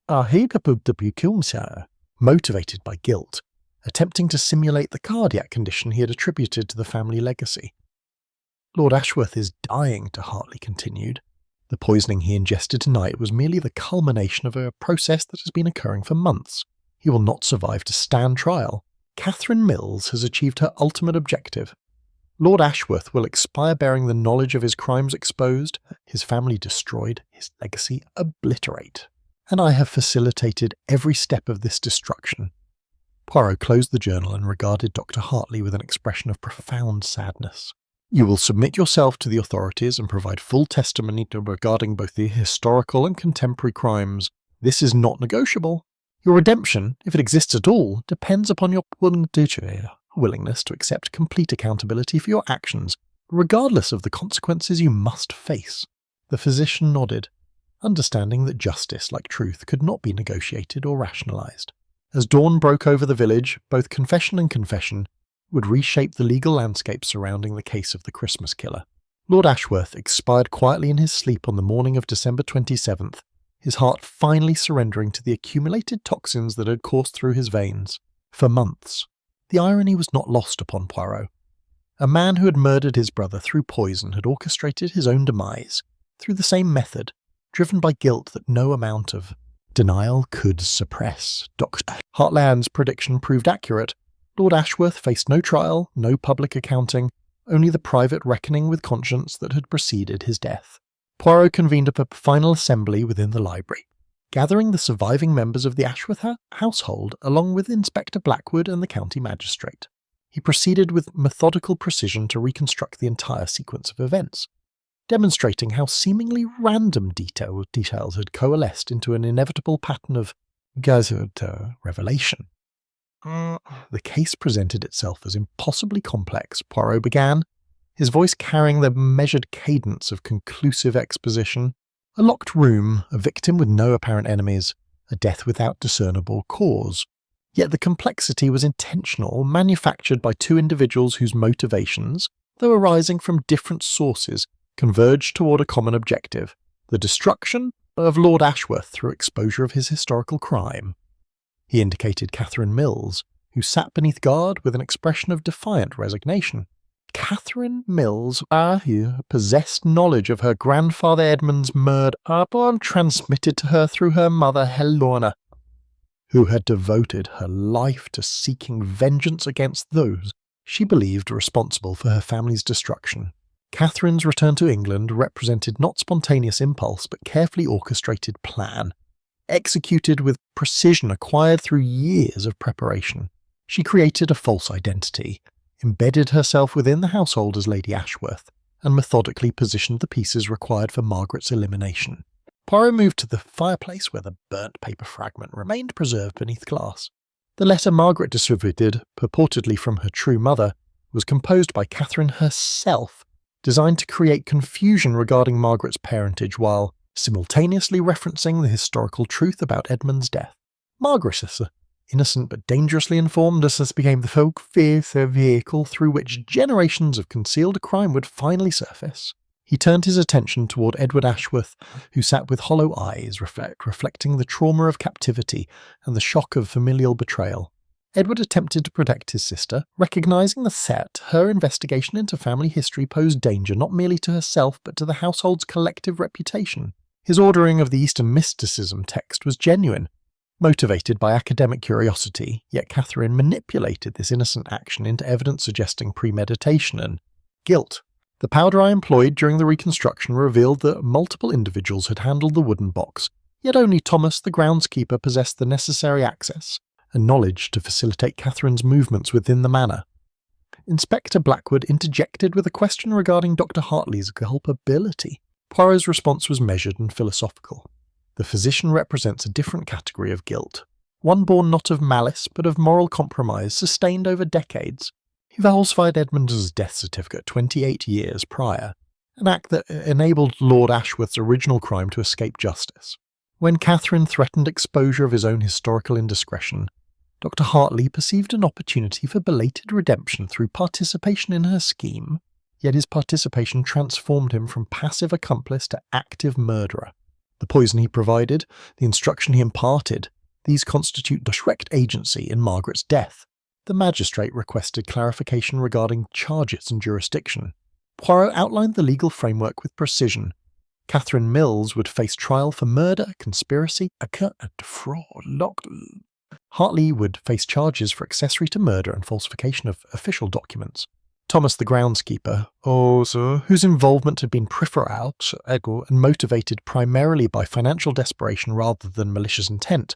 motivated by guilt, attempting to simulate the cardiac condition he had attributed to the family legacy. "Lord Ashworth is dying," Hartley continued. "The poisoning he ingested tonight was merely the culmination of a process that has been occurring for months. He will not survive to stand trial. Catherine Mills has achieved her ultimate objective. Lord Ashworth will expire bearing the knowledge of his crimes exposed, his family destroyed, his legacy obliterate. And I have facilitated every step of this destruction." Poirot closed the journal and regarded Dr. Hartley with an expression of profound sadness. "You will submit yourself to the authorities and provide full testimony regarding both the historical and contemporary crimes. This is not negotiable. Your redemption, if it exists at all, depends upon your willingness to accept complete accountability for your actions, regardless of the consequences you must face." The physician nodded, understanding that justice, like truth, could not be negotiated or rationalised. As dawn broke over the village, both confession and confession would reshape the legal landscape surrounding the case of the Christmas killer. Lord Ashworth expired quietly in his sleep on the morning of December 27th, his heart finally surrendering to the accumulated toxins that had coursed through his veins. For months, the irony was not lost upon Poirot. A man who had murdered his brother through poison had orchestrated his own demise, through the same method, driven by guilt that no amount of denial could suppress. Dr. Hartland's prediction proved accurate. Lord Ashworth faced no trial, no public accounting, only the private reckoning with conscience that had preceded his death. Poirot convened a final assembly within the library, gathering the surviving members of the Ashworth household along with Inspector Blackwood and the county magistrate. He proceeded with methodical precision to reconstruct the entire sequence of events, demonstrating how seemingly random details had coalesced into an inevitable pattern of revelation. The case presented itself as impossibly complex, Poirot began, his voice carrying the measured cadence of conclusive exposition. A locked room, a victim with no apparent enemies, a death without discernible cause. Yet the complexity was intentional, manufactured by 2 individuals whose motivations, though arising from different sources, converged toward a common objective: the destruction of Lord Ashworth through exposure of his historical crime. He indicated Catherine Mills, who sat beneath guard with an expression of defiant resignation. Catherine Mills, who possessed knowledge of her grandfather Edmund's murder, transmitted to her through her mother Helena, who had devoted her life to seeking vengeance against those she believed responsible for her family's destruction. Catherine's return to England represented not spontaneous impulse but carefully orchestrated plan, executed with precision acquired through years of preparation. She created a false identity, embedded herself within the household as Lady Ashworth, and methodically positioned the pieces required for Margaret's elimination. Poirot moved to the fireplace where the burnt paper fragment remained preserved beneath glass. The letter Margaret distributed, purportedly from her true mother, was composed by Catherine herself, designed to create confusion regarding Margaret's parentage while simultaneously referencing the historical truth about Edmund's death. Margaret, innocent but dangerously informed, thus became the folk-fierce vehicle through which generations of concealed crime would finally surface. He turned his attention toward Edward Ashworth, who sat with hollow eyes, reflecting the trauma of captivity and the shock of familial betrayal. Edward attempted to protect his sister, recognising that her investigation into family history posed danger not merely to herself but to the household's collective reputation. His ordering of the Eastern mysticism text was genuine, motivated by academic curiosity, yet Catherine manipulated this innocent action into evidence suggesting premeditation and guilt. The powder I employed during the reconstruction revealed that multiple individuals had handled the wooden box, yet only Thomas, the groundskeeper, possessed the necessary access and knowledge to facilitate Catherine's movements within the manor. Inspector Blackwood interjected with a question regarding Dr. Hartley's culpability. Poirot's response was measured and philosophical. The physician represents a different category of guilt, one born not of malice but of moral compromise sustained over decades. He falsified Edmund's death certificate 28 years prior, an act that enabled Lord Ashworth's original crime to escape justice. When Catherine threatened exposure of his own historical indiscretion, Dr. Hartley perceived an opportunity for belated redemption through participation in her scheme, yet his participation transformed him from passive accomplice to active murderer. The poison he provided, the instruction he imparted, these constitute direct agency in Margaret's death. The magistrate requested clarification regarding charges and jurisdiction. Poirot outlined the legal framework with precision. Catherine Mills would face trial for murder, conspiracy, and fraud. Hartley would face charges for accessory to murder and falsification of official documents. Thomas the groundskeeper, whose involvement had been peripheral and motivated primarily by financial desperation rather than malicious intent,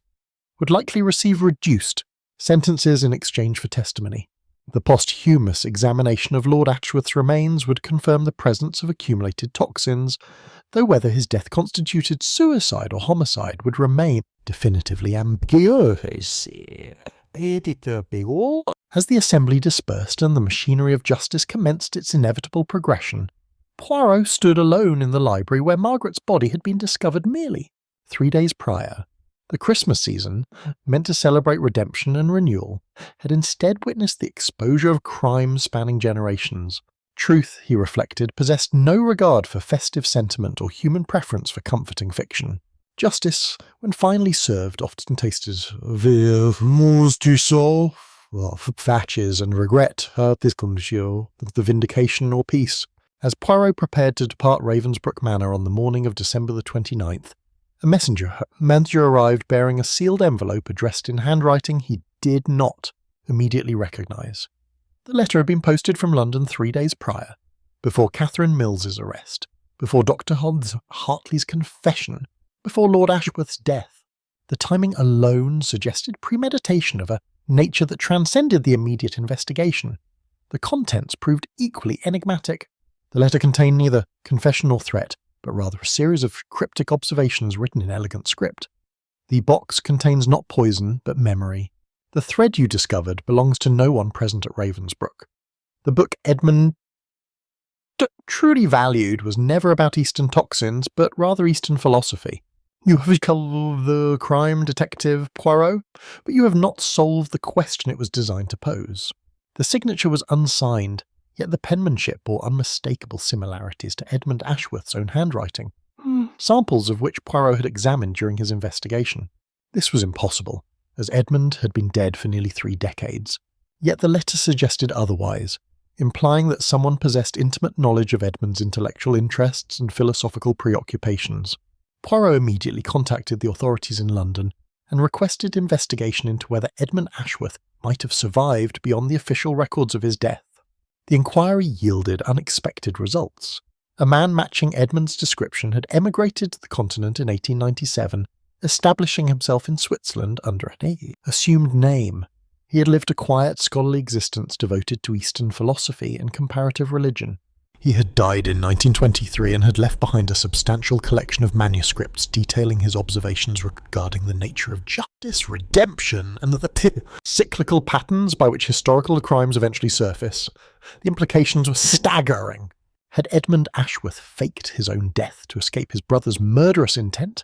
would likely receive reduced sentences in exchange for testimony. The posthumous examination of Lord Ashworth's remains would confirm the presence of accumulated toxins, though whether his death constituted suicide or homicide would remain definitively ambiguous. As the assembly dispersed and the machinery of justice commenced its inevitable progression, Poirot stood alone in the library where Margaret's body had been discovered merely 3 days prior. The Christmas season, meant to celebrate redemption and renewal, had instead witnessed the exposure of crimes spanning generations. Truth, he reflected, possessed no regard for festive sentiment or human preference for comforting fiction. Justice, when finally served, often tasted fatches and regret, the vindication or peace. As Poirot prepared to depart Ravensbrook Manor on the morning of December the 29th, a messenger arrived bearing a sealed envelope addressed in handwriting he did not immediately recognise. The letter had been posted from London 3 days prior, before Catherine Mills's arrest, before Dr. Hartley's confession, before Lord Ashworth's death. The timing alone suggested premeditation of a nature that transcended the immediate investigation. The contents proved equally enigmatic. The letter contained neither confession nor threat, but rather a series of cryptic observations written in elegant script. The box contains not poison, but memory. The thread you discovered belongs to no one present at Ravensbrook. The book Edmund truly valued was never about Eastern toxins, but rather Eastern philosophy. You have called the crime detective Poirot, but you have not solved the question it was designed to pose. The signature was unsigned, yet the penmanship bore unmistakable similarities to Edmund Ashworth's own handwriting, samples of which Poirot had examined during his investigation. This was impossible, as Edmund had been dead for nearly 3 decades. Yet the letter suggested otherwise, implying that someone possessed intimate knowledge of Edmund's intellectual interests and philosophical preoccupations. Poirot immediately contacted the authorities in London and requested investigation into whether Edmund Ashworth might have survived beyond the official records of his death. The inquiry yielded unexpected results. A man matching Edmund's description had emigrated to the continent in 1897, establishing himself in Switzerland under an assumed name. He had lived a quiet, scholarly existence devoted to Eastern philosophy and comparative religion. He had died in 1923 and had left behind a substantial collection of manuscripts detailing his observations regarding the nature of justice, redemption, and the cyclical patterns by which historical crimes eventually surface. The implications were staggering. Had Edmund Ashworth faked his own death to escape his brother's murderous intent?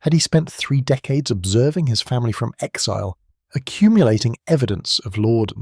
Had he spent 3 decades observing his family from exile, accumulating evidence of Lord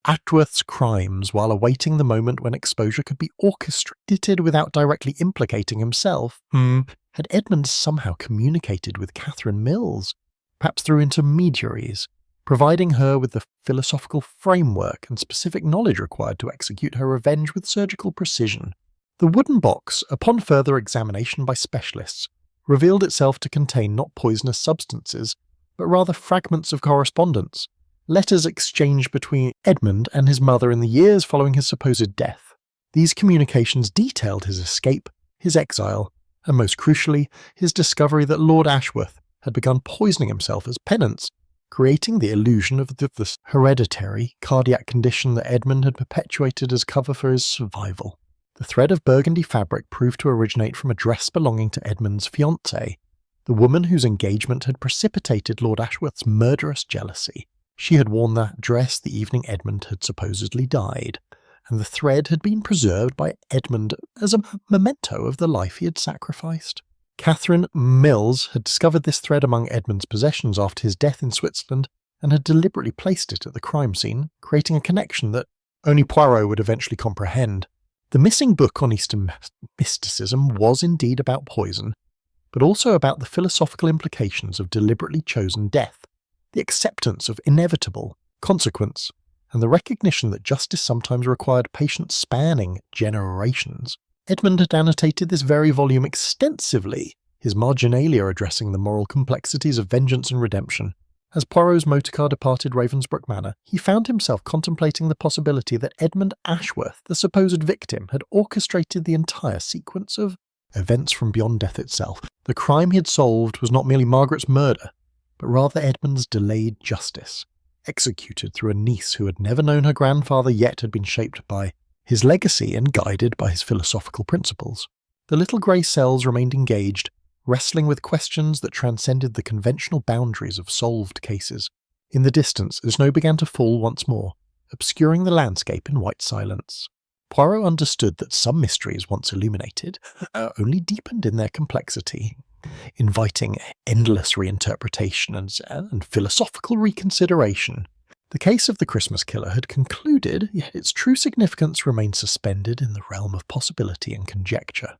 Ashworth's crimes while awaiting the moment when exposure could be orchestrated without directly implicating himself? Had Edmund somehow communicated with Catherine Mills, perhaps through intermediaries, providing her with the philosophical framework and specific knowledge required to execute her revenge with surgical precision? The wooden box, upon further examination by specialists, revealed itself to contain not poisonous substances, but rather fragments of correspondence, letters exchanged between Edmund and his mother in the years following his supposed death. These communications detailed his escape, his exile, and most crucially, his discovery that Lord Ashworth had begun poisoning himself as penance, creating the illusion of the hereditary cardiac condition that Edmund had perpetuated as cover for his survival. The thread of burgundy fabric proved to originate from a dress belonging to Edmund's fiancée, the woman whose engagement had precipitated Lord Ashworth's murderous jealousy. She had worn that dress the evening Edmund had supposedly died, and the thread had been preserved by Edmund as a memento of the life he had sacrificed. Catherine Mills had discovered this thread among Edmund's possessions after his death in Switzerland and had deliberately placed it at the crime scene, creating a connection that only Poirot would eventually comprehend. The missing book on Eastern mysticism was indeed about poison, but also about the philosophical implications of deliberately chosen death, the acceptance of inevitable consequence, and the recognition that justice sometimes required patience spanning generations. Edmund had annotated this very volume extensively, his marginalia addressing the moral complexities of vengeance and redemption. As Poirot's motorcar departed Ravensbrook Manor, he found himself contemplating the possibility that Edmund Ashworth, the supposed victim, had orchestrated the entire sequence of events from beyond death itself. The crime he had solved was not merely Margaret's murder, but rather Edmund's delayed justice, executed through a niece who had never known her grandfather yet had been shaped by his legacy and guided by his philosophical principles. The little grey cells remained engaged, wrestling with questions that transcended the conventional boundaries of solved cases. In the distance, the snow began to fall once more, obscuring the landscape in white silence. Poirot understood that some mysteries, once illuminated, only deepened in their complexity, inviting endless reinterpretation and philosophical reconsideration. The case of the Christmas killer had concluded, yet its true significance remained suspended in the realm of possibility and conjecture.